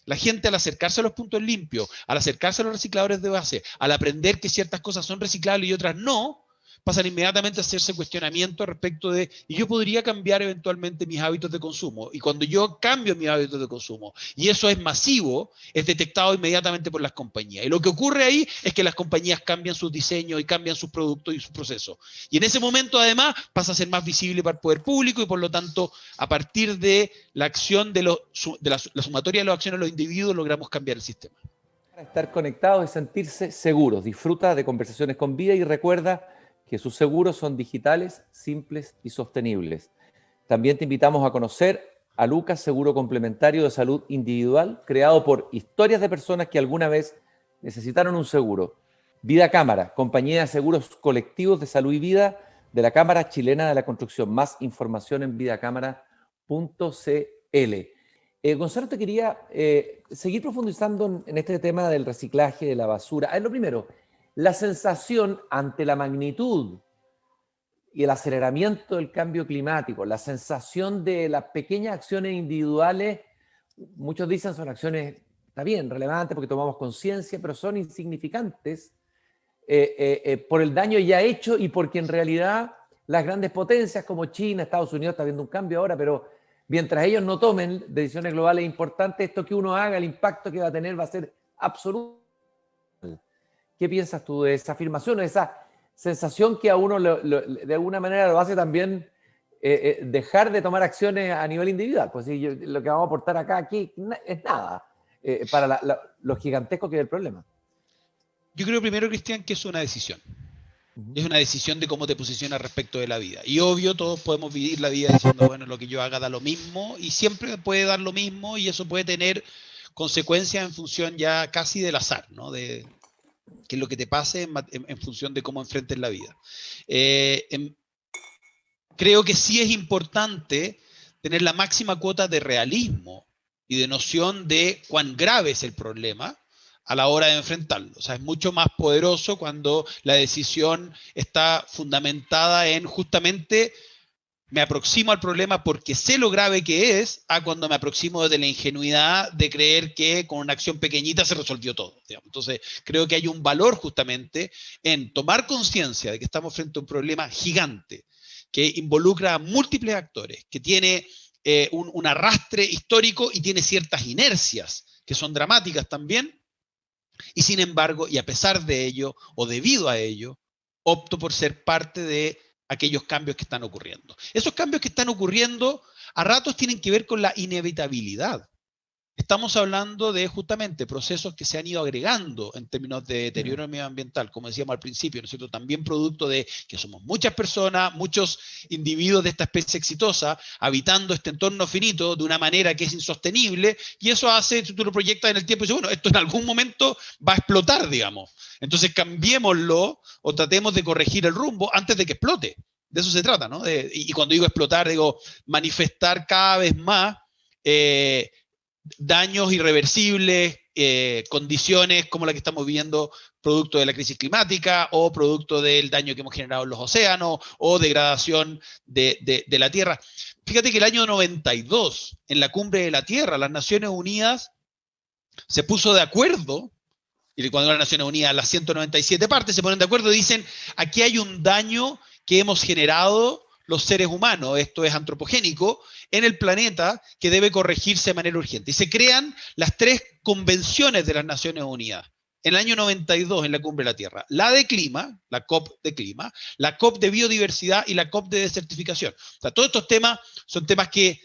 La gente al acercarse a los puntos limpios, al acercarse a los recicladores de base, al aprender que ciertas cosas son reciclables y otras no, pasan inmediatamente a hacerse cuestionamiento respecto de, y yo podría cambiar eventualmente mis hábitos de consumo. Y cuando yo cambio mis hábitos de consumo, y eso es masivo, es detectado inmediatamente por las compañías. Y lo que ocurre ahí es que las compañías cambian sus diseños y cambian sus productos y sus procesos. Y en ese momento, además, pasa a ser más visible para el poder público y, por lo tanto, a partir de la acción de la sumatoria de las acciones de los individuos, logramos cambiar el sistema. Para estar conectados y sentirse seguros. Disfruta de Conversaciones con Vida y recuerda que sus seguros son digitales, simples y sostenibles. También te invitamos a conocer a Lucas Seguro Complementario de Salud Individual, creado por historias de personas que alguna vez necesitaron un seguro. Vida Cámara, compañía de seguros colectivos de salud y vida, de la Cámara Chilena de la Construcción. Más información en vidacámara.cl. Gonzalo, te quería seguir profundizando en este tema del reciclaje de la basura. Lo primero, la sensación ante la magnitud y el aceleramiento del cambio climático, la sensación de las pequeñas acciones individuales, muchos dicen son acciones, está bien, relevantes porque tomamos conciencia, pero son insignificantes por el daño ya hecho y porque en realidad las grandes potencias como China, Estados Unidos, está viendo un cambio ahora, pero mientras ellos no tomen decisiones globales importantes, esto que uno haga, el impacto que va a tener va a ser absoluto. ¿Qué piensas tú de esa afirmación, de esa sensación que a uno de alguna manera lo hace también dejar de tomar acciones a nivel individual? Pues sí, lo que vamos a aportar acá aquí es nada para lo gigantesco que es el problema. Yo creo primero, Cristian, que es una decisión. Es una decisión de cómo te posicionas respecto de la vida. Y obvio, todos podemos vivir la vida diciendo, bueno, lo que yo haga da lo mismo, y siempre puede dar lo mismo, y eso puede tener consecuencias en función ya casi del azar, ¿no? De que es lo que te pase en función de cómo enfrentes la vida. Creo que sí es importante tener la máxima cuota de realismo y de noción de cuán grave es el problema a la hora de enfrentarlo. O sea, es mucho más poderoso cuando la decisión está fundamentada en justamente me aproximo al problema porque sé lo grave que es, a cuando me aproximo desde la ingenuidad de creer que con una acción pequeñita se resolvió todo. Digamos. Entonces, creo que hay un valor justamente en tomar conciencia de que estamos frente a un problema gigante que involucra a múltiples actores, que tiene un arrastre histórico y tiene ciertas inercias que son dramáticas también, y sin embargo, y a pesar de ello, o debido a ello, opto por ser parte de aquellos cambios que están ocurriendo. Esos cambios que están ocurriendo a ratos tienen que ver con la inevitabilidad. Estamos hablando de justamente procesos que se han ido agregando en términos de deterioro medioambiental, como decíamos al principio, ¿no es cierto? También producto de que somos muchas personas, muchos individuos de esta especie exitosa, habitando este entorno finito de una manera que es insostenible, y eso hace, tú lo proyectas en el tiempo y dices, bueno, esto en algún momento va a explotar, digamos. Entonces cambiémoslo o tratemos de corregir el rumbo antes de que explote. De eso se trata, ¿no? Y cuando digo explotar, digo manifestar cada vez más daños irreversibles, condiciones como la que estamos viviendo producto de la crisis climática o producto del daño que hemos generado en los océanos o degradación de la Tierra. Fíjate que el año 92, en la Cumbre de la Tierra, las Naciones Unidas se puso de acuerdo, y cuando las Naciones Unidas, las 197 partes se ponen de acuerdo y dicen, aquí hay un daño que hemos generado los seres humanos, esto es antropogénico, en el planeta que debe corregirse de manera urgente. Y se crean las 3 convenciones de las Naciones Unidas. En el año 92, en la Cumbre de la Tierra. La de clima, la COP de clima, la COP de biodiversidad y la COP de desertificación. O sea, todos estos temas son temas que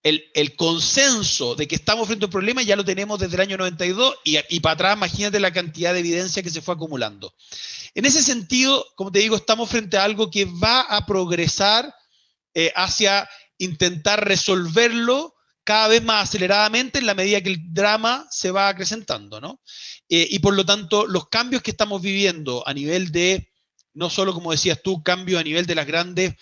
el consenso de que estamos frente a un problema ya lo tenemos desde el año 92 y para atrás, imagínate la cantidad de evidencia que se fue acumulando. En ese sentido, como te digo, estamos frente a algo que va a progresar hacia intentar resolverlo cada vez más aceleradamente en la medida que el drama se va acrecentando, ¿no? Y por lo tanto, los cambios que estamos viviendo a nivel de, no solo, como decías tú, cambio a nivel de las grandes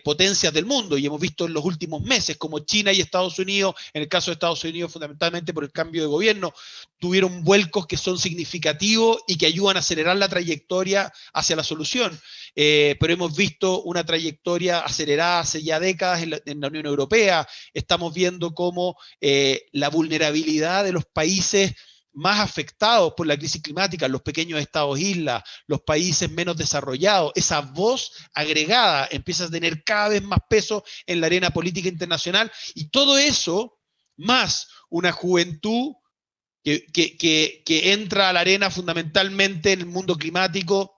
potencias del mundo, y hemos visto en los últimos meses como China y Estados Unidos, en el caso de Estados Unidos fundamentalmente por el cambio de gobierno, tuvieron vuelcos que son significativos y que ayudan a acelerar la trayectoria hacia la solución. Pero hemos visto una trayectoria acelerada hace ya décadas en la Unión Europea. Estamos viendo cómo la vulnerabilidad de los países más afectados por la crisis climática, los pequeños estados islas, los países menos desarrollados, esa voz agregada empieza a tener cada vez más peso en la arena política internacional, y todo eso, más una juventud que entra a la arena fundamentalmente en el mundo climático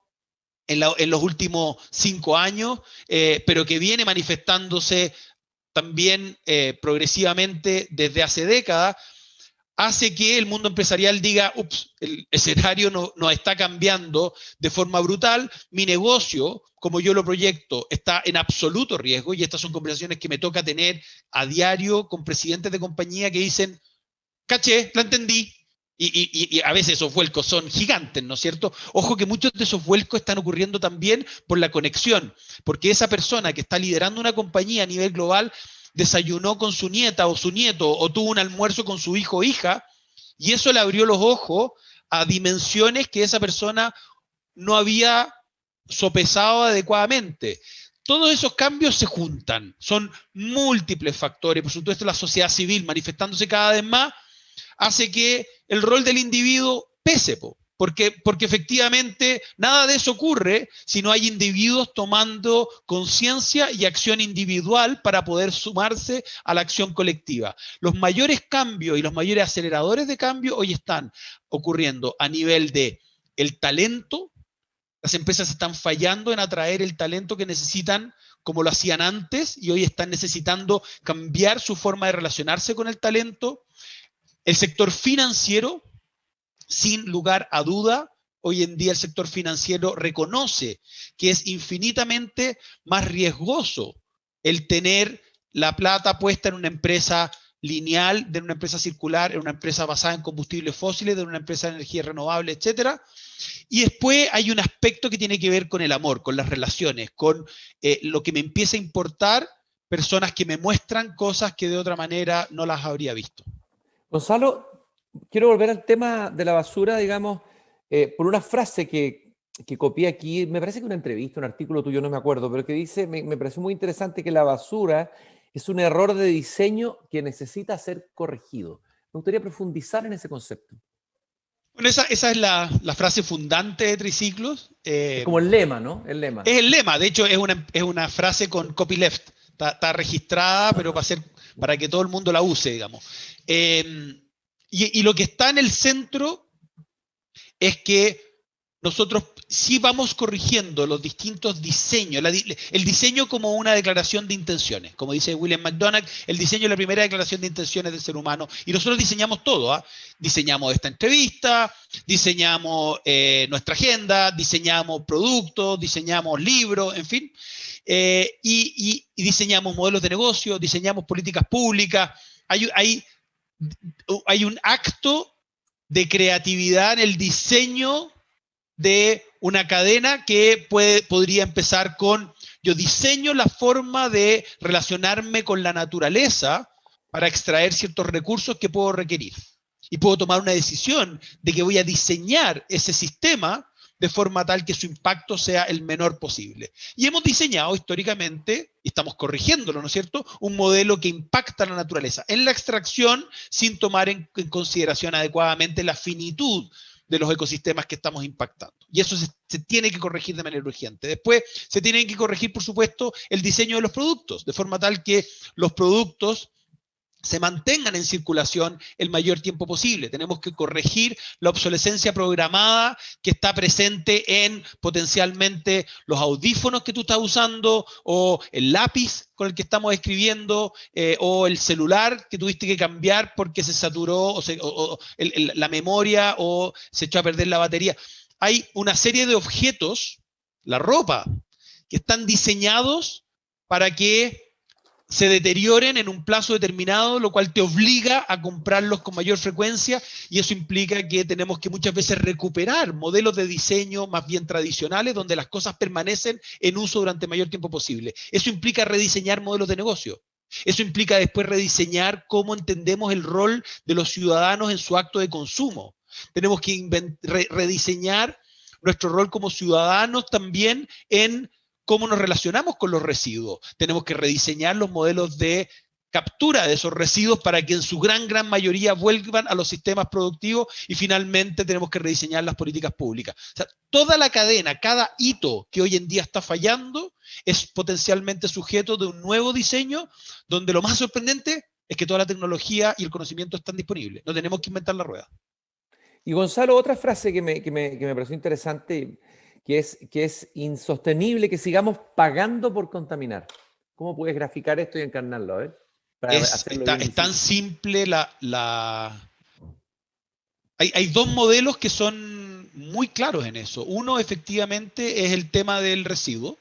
en los últimos 5 años, pero que viene manifestándose también progresivamente desde hace décadas, hace que el mundo empresarial diga, ups, el escenario nos está cambiando de forma brutal, mi negocio, como yo lo proyecto, está en absoluto riesgo, y estas son conversaciones que me toca tener a diario con presidentes de compañía que dicen, caché, la entendí, Y a veces esos vuelcos son gigantes, ¿no es cierto? Ojo que muchos de esos vuelcos están ocurriendo también por la conexión, porque esa persona que está liderando una compañía a nivel global desayunó con su nieta o su nieto o tuvo un almuerzo con su hijo o hija, y eso le abrió los ojos a dimensiones que esa persona no había sopesado adecuadamente. Todos esos cambios se juntan, son múltiples factores, por supuesto la sociedad civil manifestándose cada vez más, hace que el rol del individuo pese, porque efectivamente nada de eso ocurre si no hay individuos tomando conciencia y acción individual para poder sumarse a la acción colectiva. Los mayores cambios y los mayores aceleradores de cambio hoy están ocurriendo a nivel de el talento. Las empresas están fallando en atraer el talento que necesitan como lo hacían antes y hoy están necesitando cambiar su forma de relacionarse con el talento. El sector financiero, sin lugar a duda, hoy en día el sector financiero reconoce que es infinitamente más riesgoso el tener la plata puesta en una empresa lineal, de una empresa circular, en una empresa basada en combustibles fósiles, de una empresa de energía renovable, etcétera. Y después hay un aspecto que tiene que ver con el amor, con las relaciones, con lo que me empieza a importar, personas que me muestran cosas que de otra manera no las habría visto. Gonzalo, quiero volver al tema de la basura, digamos, por una frase que copié aquí, me parece que una entrevista, un artículo tuyo, no me acuerdo, pero que dice, me pareció muy interesante que la basura es un error de diseño que necesita ser corregido. Me gustaría profundizar en ese concepto. Bueno, esa es la frase fundante de Triciclos. Es como el lema, ¿no? El lema. Es el lema, de hecho es una frase con copyleft. Está registrada, pero para que todo el mundo la use, digamos. Y lo que está en el centro es que nosotros sí vamos corrigiendo los distintos diseños, el diseño como una declaración de intenciones, como dice William McDonagh, el diseño es la primera declaración de intenciones del ser humano, y nosotros diseñamos todo, ¿eh? Diseñamos esta entrevista, diseñamos nuestra agenda, diseñamos productos, diseñamos libros, en fin, y diseñamos modelos de negocio, diseñamos políticas públicas, hay un acto de creatividad en el diseño de una cadena que podría empezar con: yo diseño la forma de relacionarme con la naturaleza para extraer ciertos recursos que puedo requerir. Y puedo tomar una decisión de que voy a diseñar ese sistema de forma tal que su impacto sea el menor posible. Y hemos diseñado históricamente, y estamos corrigiéndolo, ¿no es cierto?, un modelo que impacta a la naturaleza en la extracción sin tomar en consideración adecuadamente la finitud de los ecosistemas que estamos impactando. Y eso se tiene que corregir de manera urgente. Después se tiene que corregir, por supuesto, el diseño de los productos, de forma tal que los productos se mantengan en circulación el mayor tiempo posible. Tenemos que corregir la obsolescencia programada que está presente en potencialmente los audífonos que tú estás usando, o el lápiz con el que estamos escribiendo, o el celular que tuviste que cambiar porque se saturó la memoria o se echó a perder la batería. Hay una serie de objetos, la ropa, que están diseñados para que se deterioren en un plazo determinado, lo cual te obliga a comprarlos con mayor frecuencia, y eso implica que tenemos que muchas veces recuperar modelos de diseño más bien tradicionales, donde las cosas permanecen en uso durante el mayor tiempo posible. Eso implica rediseñar modelos de negocio. Eso implica después rediseñar cómo entendemos el rol de los ciudadanos en su acto de consumo. Tenemos que rediseñar nuestro rol como ciudadanos también en cómo nos relacionamos con los residuos. Tenemos que rediseñar los modelos de captura de esos residuos para que en su gran mayoría vuelvan a los sistemas productivos, y finalmente tenemos que rediseñar las políticas públicas. O sea, toda la cadena, cada hito que hoy en día está fallando es potencialmente sujeto de un nuevo diseño, donde lo más sorprendente es que toda la tecnología y el conocimiento están disponibles. No tenemos que inventar la rueda. Y Gonzalo, otra frase que me pareció interesante, que es insostenible que sigamos pagando por contaminar. ¿Cómo puedes graficar esto y encarnarlo? A ver, es tan simple Hay dos modelos que son muy claros en eso. Uno, efectivamente, es el tema del residuo.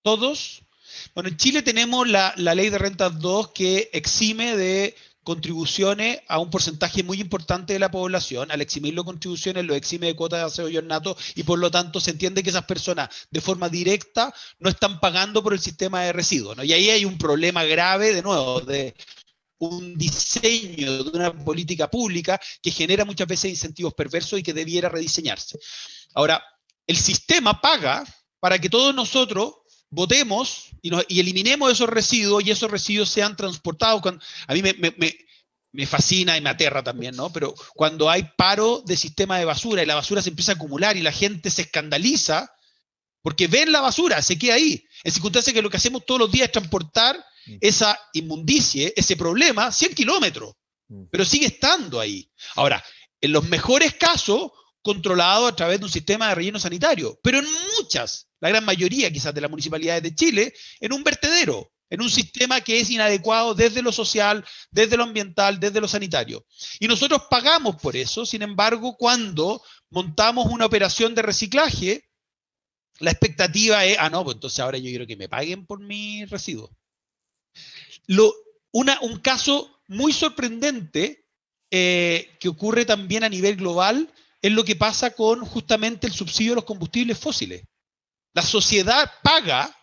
Bueno, en Chile tenemos la ley de rentas 2 que exime de contribuciones a un porcentaje muy importante de la población. Al eximirlo contribuciones, lo exime de cuotas de aseo y ornato, y por lo tanto se entiende que esas personas de forma directa no están pagando por el sistema de residuos, ¿no? Y ahí hay un problema grave, de nuevo, de un diseño de una política pública que genera muchas veces incentivos perversos y que debiera rediseñarse. Ahora, el sistema paga para que todos nosotros votemos y eliminemos esos residuos, y esos residuos sean transportados. A mí me fascina y me aterra también, ¿no? Pero cuando hay paro de sistema de basura y la basura se empieza a acumular y la gente se escandaliza porque ven la basura, se queda ahí, en circunstancias que lo que hacemos todos los días es transportar esa inmundicie, ese problema, 100 kilómetros, pero sigue estando ahí. Ahora, en los mejores casos, controlado a través de un sistema de relleno sanitario, pero en muchas, la gran mayoría quizás de las municipalidades de Chile, en un vertedero, en un sistema que es inadecuado desde lo social, desde lo ambiental, desde lo sanitario. Y nosotros pagamos por eso. Sin embargo, cuando montamos una operación de reciclaje, la expectativa es, no, pues entonces ahora yo quiero que me paguen por mis residuos. Un caso muy sorprendente que ocurre también a nivel global es lo que pasa con justamente el subsidio de los combustibles fósiles. La sociedad paga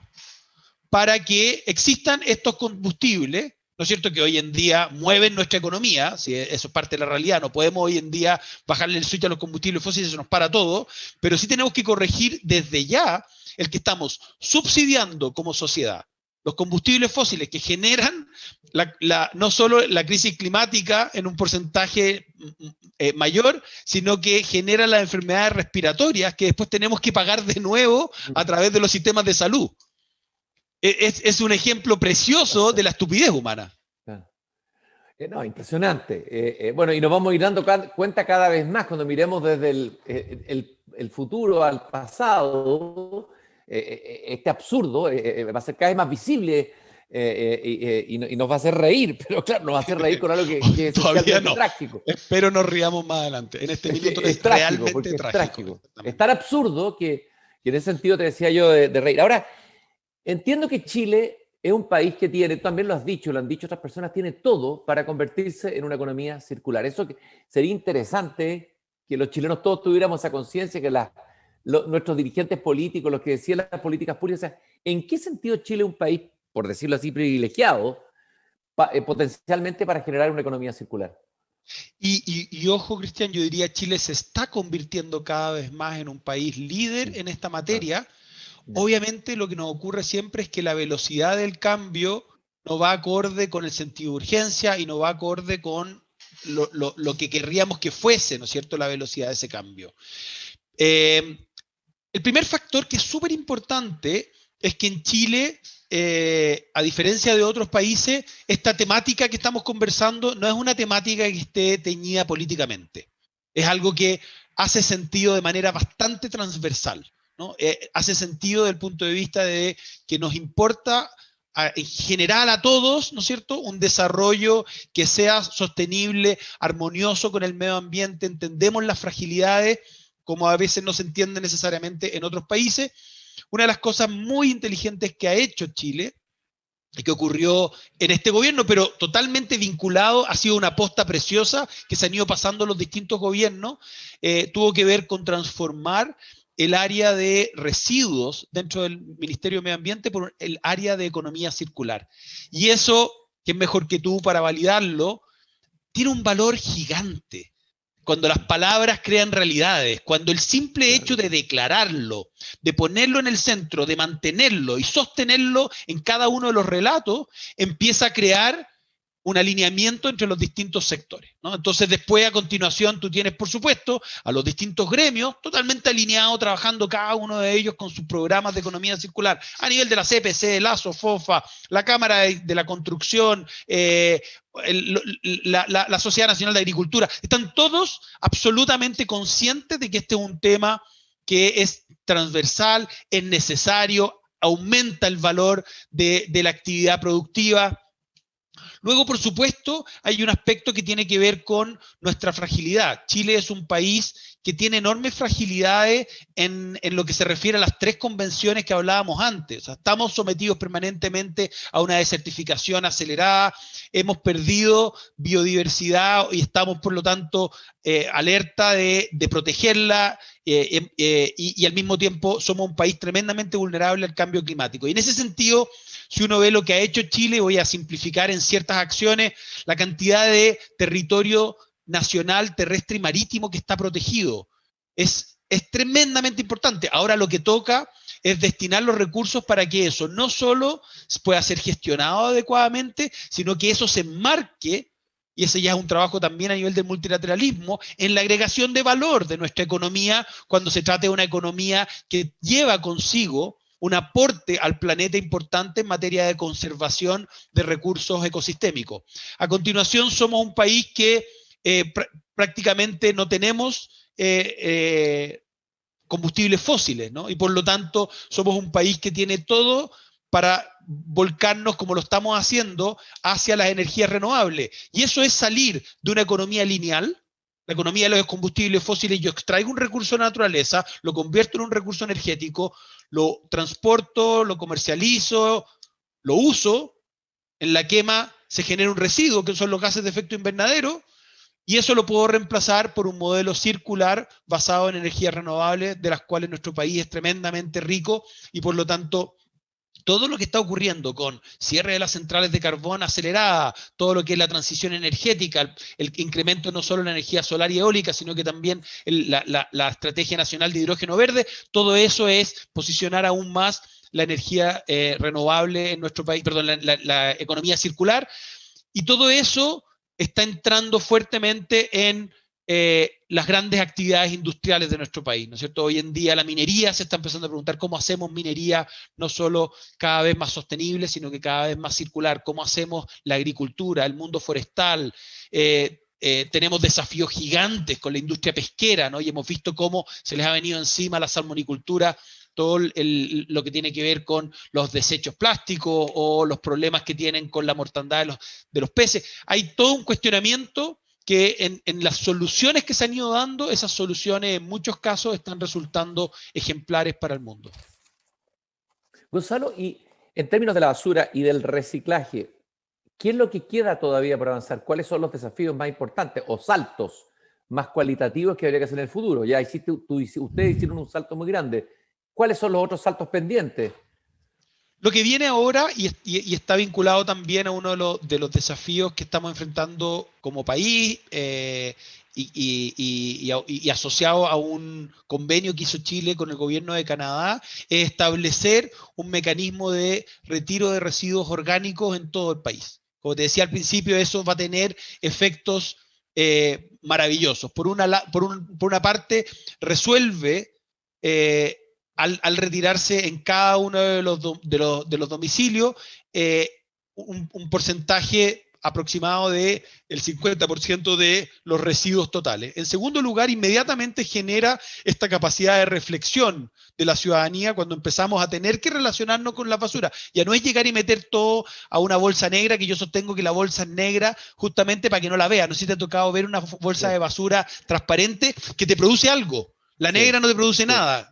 para que existan estos combustibles, ¿no es cierto?, que hoy en día mueven nuestra economía. Si eso es parte de la realidad. No podemos hoy en día bajarle el switch a los combustibles fósiles, eso nos para todo, pero sí tenemos que corregir desde ya el que estamos subsidiando como sociedad los combustibles fósiles que generan no solo la crisis climática en un porcentaje mayor, sino que genera las enfermedades respiratorias que después tenemos que pagar de nuevo a través de los sistemas de salud. Es un ejemplo precioso de la estupidez humana. No, impresionante. Bueno, y nos vamos a ir dando cuenta cada vez más cuando miremos desde el futuro al pasado. Este absurdo va a ser cada vez más visible y nos va a hacer reír, pero claro, nos va a hacer reír con algo que es todavía no. trágico. Espero nos riamos más adelante. En este minuto es trágico, realmente trágico. Es tan absurdo que en ese sentido te decía yo de reír. Ahora, entiendo que Chile es un país que tiene, también lo has dicho, lo han dicho otras personas, tiene todo para convertirse en una economía circular. Eso sería interesante que los chilenos todos tuviéramos esa conciencia, que nuestros dirigentes políticos, los que decían las políticas públicas, o sea, ¿en qué sentido Chile es un país, por decirlo así, privilegiado, potencialmente para generar una economía circular? Y ojo, Cristian, yo diría Chile se está convirtiendo cada vez más en un país líder en esta materia. Obviamente lo que nos ocurre siempre es que la velocidad del cambio no va acorde con el sentido de urgencia y no va acorde con lo que querríamos que fuese, ¿no es cierto?, la velocidad de ese cambio. El primer factor que es súper importante es que en Chile, a diferencia de otros países, esta temática que estamos conversando no es una temática que esté teñida políticamente. Es algo que hace sentido de manera bastante transversal, ¿no? Hace sentido desde el punto de vista de que nos importa en general a todos, ¿no es cierto?, un desarrollo que sea sostenible, armonioso con el medio ambiente. Entendemos las fragilidades, como a veces no se entiende necesariamente en otros países. Una de las cosas muy inteligentes que ha hecho Chile, y que ocurrió en este gobierno, pero totalmente vinculado, ha sido una aposta preciosa que se han ido pasando los distintos gobiernos, tuvo que ver con transformar el área de residuos dentro del Ministerio de Medio Ambiente por el área de economía circular. Y eso, que es mejor que tú para validarlo, tiene un valor gigante. Cuando las palabras crean realidades, cuando el simple hecho de declararlo, de ponerlo en el centro, de mantenerlo y sostenerlo en cada uno de los relatos, empieza a crear un alineamiento entre los distintos sectores, ¿no? Entonces después, a continuación, tú tienes, por supuesto, a los distintos gremios totalmente alineados, trabajando cada uno de ellos con sus programas de economía circular, a nivel de la CPC, la SOFOFA, la Cámara de la Construcción, la Sociedad Nacional de Agricultura. Están todos absolutamente conscientes de que este es un tema que es transversal, es necesario, aumenta el valor de la actividad productiva. Luego, por supuesto, hay un aspecto que tiene que ver con nuestra fragilidad. Chile es un país que tiene enormes fragilidades en lo que se refiere a las 3 convenciones que hablábamos antes. O sea, estamos sometidos permanentemente a una desertificación acelerada, hemos perdido biodiversidad y estamos, por lo tanto, alerta de protegerla, y al mismo tiempo somos un país tremendamente vulnerable al cambio climático. Y en ese sentido, si uno ve lo que ha hecho Chile, voy a simplificar en ciertas acciones, la cantidad de territorio nacional, terrestre y marítimo que está protegido. Es tremendamente importante. Ahora lo que toca es destinar los recursos para que eso no solo pueda ser gestionado adecuadamente, sino que eso se enmarque, y ese ya es un trabajo también a nivel del multilateralismo, en la agregación de valor de nuestra economía, cuando se trata de una economía que lleva consigo un aporte al planeta importante en materia de conservación de recursos ecosistémicos. A continuación, somos un país que prácticamente no tenemos combustibles fósiles, ¿no? Y por lo tanto somos un país que tiene todo para volcarnos, como lo estamos haciendo, hacia las energías renovables. Y eso es salir de una economía lineal, la economía de los combustibles fósiles. Yo extraigo un recurso de naturaleza, lo convierto en un recurso energético, lo transporto, lo comercializo, lo uso, en la quema se genera un residuo, que son los gases de efecto invernadero, y eso lo puedo reemplazar por un modelo circular basado en energías renovables, de las cuales nuestro país es tremendamente rico, y por lo tanto todo lo que está ocurriendo con cierre de las centrales de carbón acelerada, todo lo que es la transición energética, el incremento no solo en la energía solar y eólica, sino que también la Estrategia Nacional de Hidrógeno Verde, todo eso es posicionar aún más la energía renovable en nuestro país, perdón, la economía circular, y todo eso está entrando fuertemente en las grandes actividades industriales de nuestro país, ¿no es cierto? Hoy en día la minería, se está empezando a preguntar cómo hacemos minería no solo cada vez más sostenible, sino que cada vez más circular, cómo hacemos la agricultura, el mundo forestal. Tenemos desafíos gigantes con la industria pesquera, ¿no? Y hemos visto cómo se les ha venido encima la salmonicultura, todo lo que tiene que ver con los desechos plásticos o los problemas que tienen con la mortandad de los peces. Hay todo un cuestionamiento que en las soluciones que se han ido dando, esas soluciones en muchos casos están resultando ejemplares para el mundo. Gonzalo, y en términos de la basura y del reciclaje, ¿qué es lo que queda todavía por avanzar? ¿Cuáles son los desafíos más importantes o saltos más cualitativos que habría que hacer en el futuro? Ya ustedes hicieron un salto muy grande. ¿Cuáles son los otros saltos pendientes? Lo que viene ahora, y está vinculado también a uno de los desafíos que estamos enfrentando como país, y asociado a un convenio que hizo Chile con el gobierno de Canadá, es establecer un mecanismo de retiro de residuos orgánicos en todo el país. Como te decía al principio, eso va a tener efectos maravillosos. Por una parte, resuelve al retirarse en cada uno de los domicilios un porcentaje aproximado del 50% de los residuos totales. En segundo lugar, inmediatamente genera esta capacidad de reflexión de la ciudadanía cuando empezamos a tener que relacionarnos con la basura. Ya no es llegar y meter todo a una bolsa negra, que yo sostengo que la bolsa es negra justamente para que no la veas. No sé si te ha tocado ver una bolsa de basura transparente que te produce algo. La negra no te produce nada.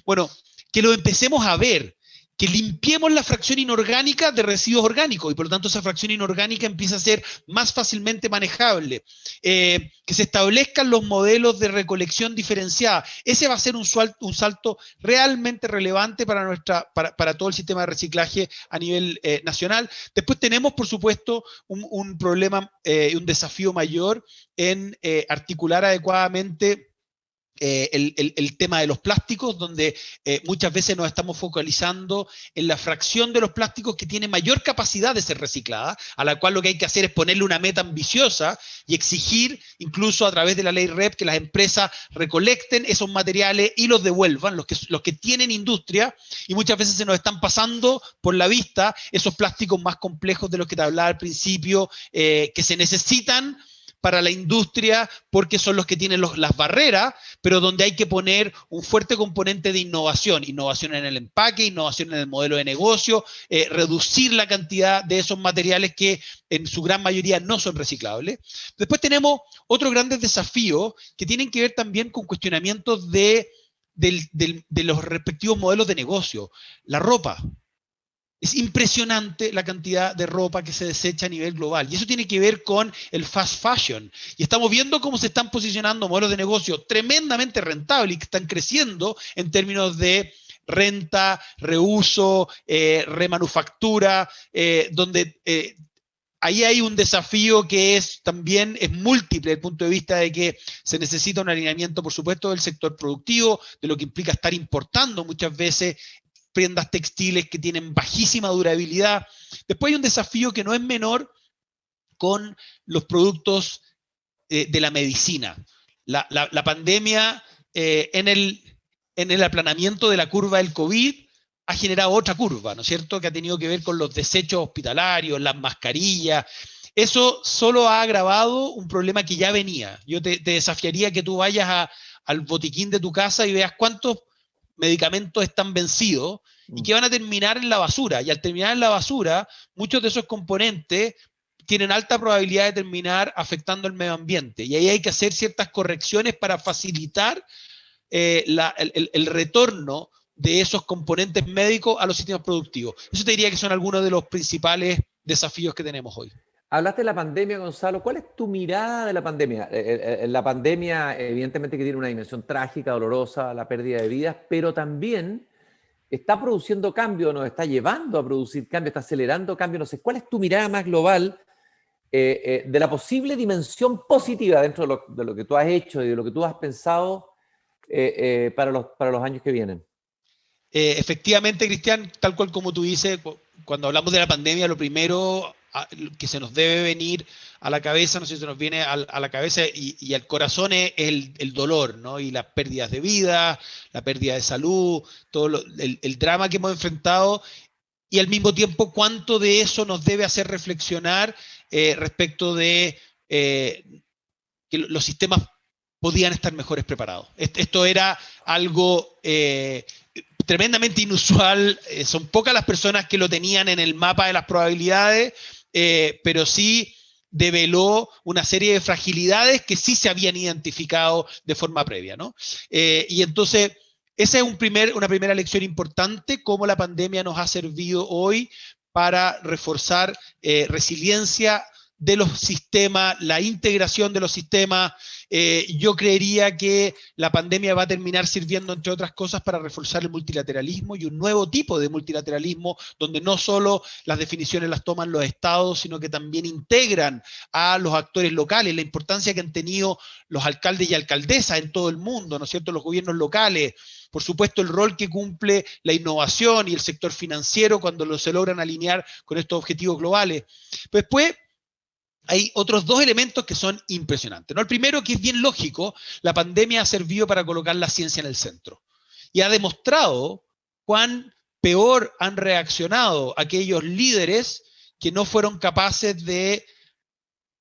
Bueno, que lo empecemos a ver, que limpiemos la fracción inorgánica de residuos orgánicos y por lo tanto esa fracción inorgánica empieza a ser más fácilmente manejable, que se establezcan los modelos de recolección diferenciada. Ese va a ser un salto realmente relevante para todo el sistema de reciclaje a nivel nacional. Después tenemos, por supuesto, un problema, un desafío mayor en articular adecuadamente el tema de los plásticos, donde muchas veces nos estamos focalizando en la fracción de los plásticos que tiene mayor capacidad de ser reciclada, a la cual lo que hay que hacer es ponerle una meta ambiciosa y exigir, incluso a través de la ley REP, que las empresas recolecten esos materiales y los devuelvan, los que tienen industria, y muchas veces se nos están pasando por la vista esos plásticos más complejos de los que te hablaba al principio, que se necesitan para la industria porque son los que tienen las barreras, pero donde hay que poner un fuerte componente de innovación en el empaque, innovación en el modelo de negocio, reducir la cantidad de esos materiales que en su gran mayoría no son reciclables. Después tenemos otros grandes desafíos que tienen que ver también con cuestionamientos de los respectivos modelos de negocio. La ropa. Es impresionante la cantidad de ropa que se desecha a nivel global. Y eso tiene que ver con el fast fashion. Y estamos viendo cómo se están posicionando modelos de negocio tremendamente rentables y que están creciendo en términos de renta, reuso, remanufactura, donde ahí hay un desafío que también es múltiple desde el punto de vista de que se necesita un alineamiento, por supuesto, del sector productivo, de lo que implica estar importando muchas veces prendas textiles que tienen bajísima durabilidad. Después hay un desafío que no es menor con los productos de la medicina. La pandemia en el aplanamiento de la curva del COVID ha generado otra curva, ¿no es cierto?, que ha tenido que ver con los desechos hospitalarios, las mascarillas. Eso solo ha agravado un problema que ya venía. Yo te desafiaría que tú vayas al botiquín de tu casa y veas cuántos medicamentos están vencidos y que van a terminar en la basura. Y al terminar en la basura, muchos de esos componentes tienen alta probabilidad de terminar afectando al medio ambiente. Y ahí hay que hacer ciertas correcciones para facilitar el retorno de esos componentes médicos a los sistemas productivos. Eso te diría que son algunos de los principales desafíos que tenemos hoy. Hablaste de la pandemia, Gonzalo. ¿Cuál es tu mirada de la pandemia? La pandemia, evidentemente, que tiene una dimensión trágica, dolorosa, la pérdida de vidas, pero también está produciendo cambio, nos está llevando a producir cambio, está acelerando cambio. No sé, ¿cuál es tu mirada más global de la posible dimensión positiva dentro de lo que tú has hecho y de lo que tú has pensado para los años que vienen? Efectivamente, Cristian, tal cual como tú dices, cuando hablamos de la pandemia, lo primero que se nos debe venir a la cabeza, no sé si se nos viene a la cabeza y al corazón es el dolor, ¿no? Y las pérdidas de vida, la pérdida de salud, todo el drama que hemos enfrentado y al mismo tiempo cuánto de eso nos debe hacer reflexionar respecto de que los sistemas podían estar mejores preparados. Esto era algo tremendamente inusual, son pocas las personas que lo tenían en el mapa de las probabilidades, pero sí develó una serie de fragilidades que sí se habían identificado de forma previa, ¿no? Y entonces, esa es una primera lección importante, cómo la pandemia nos ha servido hoy para reforzar resiliencia de los sistemas, la integración de los sistemas. Yo creería que la pandemia va a terminar sirviendo, entre otras cosas, para reforzar el multilateralismo y un nuevo tipo de multilateralismo, donde no solo las definiciones las toman los estados, sino que también integran a los actores locales, la importancia que han tenido los alcaldes y alcaldesas en todo el mundo, ¿no es cierto?, los gobiernos locales. Por supuesto, el rol que cumple la innovación y el sector financiero cuando se logran alinear con estos objetivos globales. Pero después, hay otros dos elementos que son impresionantes, ¿no? El primero, que es bien lógico, la pandemia ha servido para colocar la ciencia en el centro y ha demostrado cuán peor han reaccionado aquellos líderes que no fueron capaces de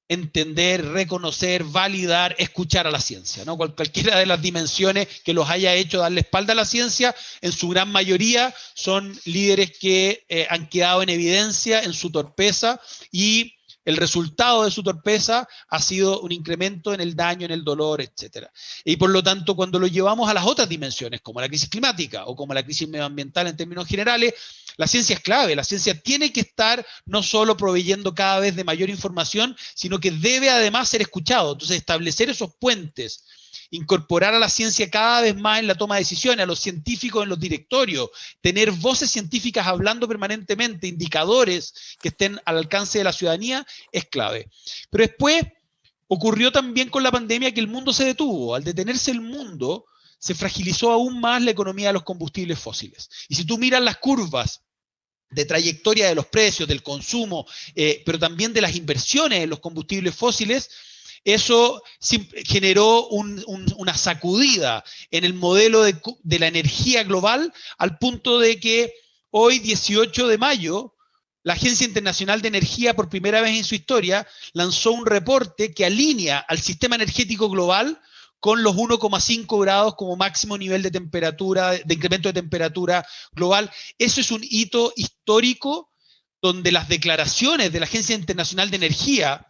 entender, reconocer, validar, escuchar a la ciencia, ¿no? Cualquiera de las dimensiones que los haya hecho darle espalda a la ciencia, en su gran mayoría son líderes que han quedado en evidencia en su torpeza y el resultado de su torpeza ha sido un incremento en el daño, en el dolor, etc. Y por lo tanto, cuando lo llevamos a las otras dimensiones, como la crisis climática o como la crisis medioambiental en términos generales, la ciencia es clave. La ciencia tiene que estar no solo proveyendo cada vez de mayor información, sino que debe además ser escuchado. Entonces, establecer esos puentes, incorporar a la ciencia cada vez más en la toma de decisiones, a los científicos en los directorios, tener voces científicas hablando permanentemente, indicadores que estén al alcance de la ciudadanía, es clave. Pero después ocurrió también con la pandemia que el mundo se detuvo. Al detenerse el mundo, se fragilizó aún más la economía de los combustibles fósiles. Y si tú miras las curvas de trayectoria de los precios, del consumo, pero también de las inversiones en los combustibles fósiles, eso generó una sacudida en el modelo de la energía global, al punto de que hoy, 18 de mayo, la Agencia Internacional de Energía, por primera vez en su historia, lanzó un reporte que alinea al sistema energético global con los 1,5 grados como máximo nivel de temperatura, de incremento de temperatura global. Eso es un hito histórico donde las declaraciones de la Agencia Internacional de Energía,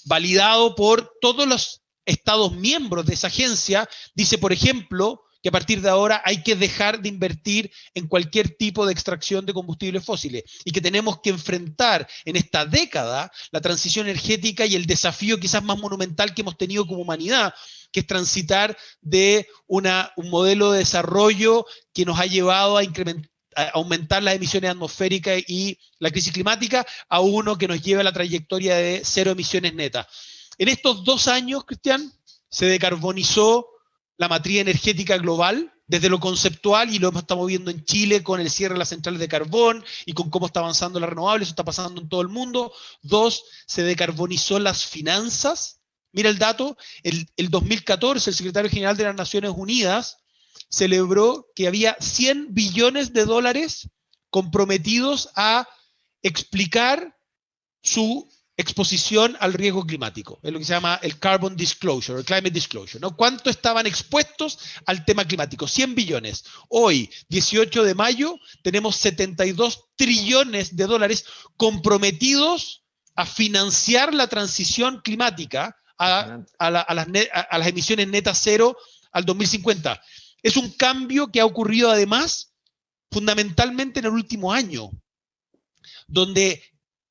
validado por todos los Estados miembros de esa agencia, dice, por ejemplo, que a partir de ahora hay que dejar de invertir en cualquier tipo de extracción de combustibles fósiles y que tenemos que enfrentar en esta década la transición energética y el desafío quizás más monumental que hemos tenido como humanidad, que es transitar de un modelo de desarrollo que nos ha llevado a aumentar las emisiones atmosféricas y la crisis climática, a uno que nos lleve a la trayectoria de cero emisiones netas. En estos 2 años, Cristian, se decarbonizó la matriz energética global desde lo conceptual, y lo estamos viendo en Chile con el cierre de las centrales de carbón y con cómo está avanzando las renovables, eso está pasando en todo el mundo. 2, se decarbonizó las finanzas. Mira el dato, el 2014 el secretario general de las Naciones Unidas celebró que había 100 billones de dólares comprometidos a explicar su exposición al riesgo climático, es lo que se llama el carbon disclosure, el climate disclosure, ¿no? ¿Cuánto estaban expuestos al tema climático? 100 billones. Hoy, 18 de mayo, tenemos 72 trillones de dólares comprometidos a financiar la transición climática a las emisiones netas cero al 2050. Es un cambio que ha ocurrido además fundamentalmente en el último año, donde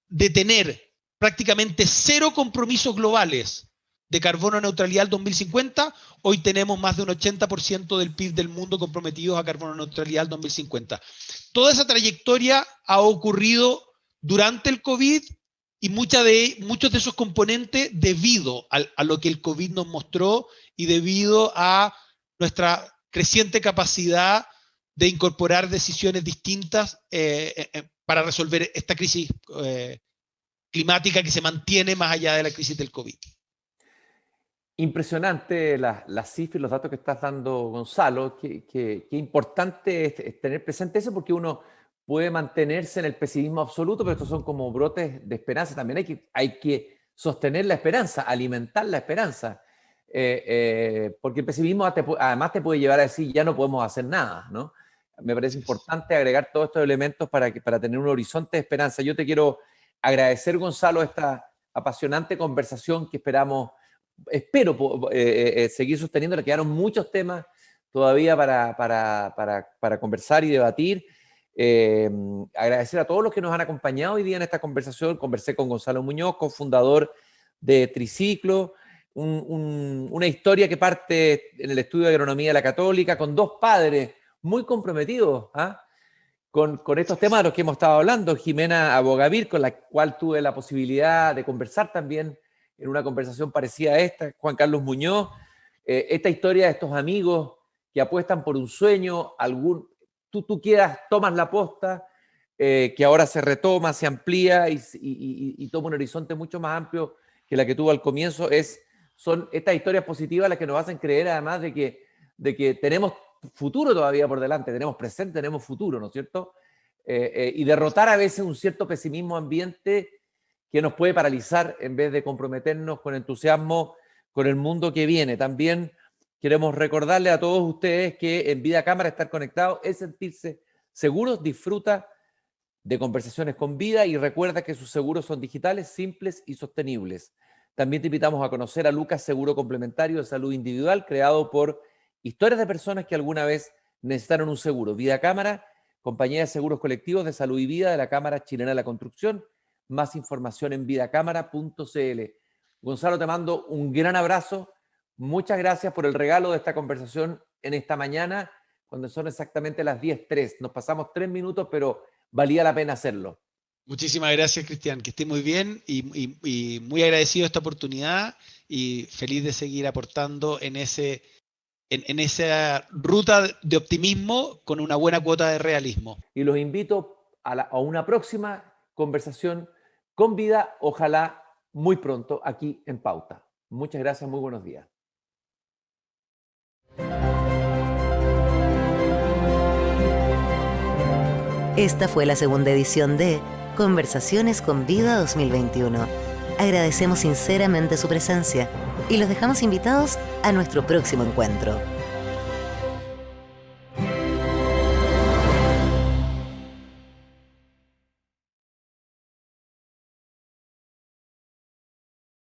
de tener prácticamente cero compromisos globales de carbono neutralidad al 2050, hoy tenemos más de un 80% del PIB del mundo comprometidos a carbono neutralidad al 2050. Toda esa trayectoria ha ocurrido durante el COVID y muchos de esos componentes debido a lo que el COVID nos mostró y debido a nuestra creciente capacidad de incorporar decisiones distintas para resolver esta crisis climática que se mantiene más allá de la crisis del COVID. Impresionante las cifras y los datos que estás dando, Gonzalo. Qué importante es tener presente eso, porque uno puede mantenerse en el pesimismo absoluto, pero estos son como brotes de esperanza. También hay que sostener la esperanza, alimentar la esperanza, porque el pesimismo además te puede llevar a decir ya no podemos hacer nada, ¿no? Me parece importante agregar todos estos elementos para tener un horizonte de esperanza. Yo te quiero agradecer, Gonzalo, esta apasionante conversación que espero seguir sosteniendo. Le quedaron muchos temas todavía para conversar y debatir. Agradecer a todos los que nos han acompañado hoy día en esta conversación. Conversé con Gonzalo Muñoz, cofundador de Triciclo, una historia que parte en el estudio de agronomía de la Católica, con 2 padres muy comprometidos con estos temas de los que hemos estado hablando. Jimena Abogavir, con la cual tuve la posibilidad de conversar también en una conversación parecida a esta. Juan Carlos Muñoz, esta historia de estos amigos que apuestan por un sueño, tú quieras, tomas la posta, que ahora se retoma, se amplía y toma un horizonte mucho más amplio que la que tuvo al comienzo. Son estas historias positivas las que nos hacen creer, además de que tenemos futuro todavía por delante, tenemos presente, tenemos futuro, ¿no es cierto? Y derrotar a veces un cierto pesimismo ambiente que nos puede paralizar en vez de comprometernos con entusiasmo con el mundo que viene. También queremos recordarle a todos ustedes que en Vida Cámara estar conectados es sentirse seguros. Disfruta de conversaciones con Vida y recuerda que sus seguros son digitales, simples y sostenibles. También te invitamos a conocer a Lucas Seguro Complementario de Salud Individual, creado por historias de personas que alguna vez necesitaron un seguro. Vida Cámara, compañía de seguros colectivos de salud y vida de la Cámara Chilena de la Construcción. Más información en vidacámara.cl. Gonzalo, te mando un gran abrazo. Muchas gracias por el regalo de esta conversación en esta mañana, cuando son exactamente las 10:03. Nos pasamos 3 minutos, pero valía la pena hacerlo. Muchísimas gracias, Cristian. Que esté muy bien y muy agradecido de esta oportunidad y feliz de seguir aportando en esa ruta de optimismo con una buena cuota de realismo. Y los invito a una próxima conversación con Vida, ojalá muy pronto aquí en Pauta. Muchas gracias, muy buenos días. Esta fue la segunda edición de Conversaciones con Vida 2021. Agradecemos sinceramente su presencia y los dejamos invitados a nuestro próximo encuentro.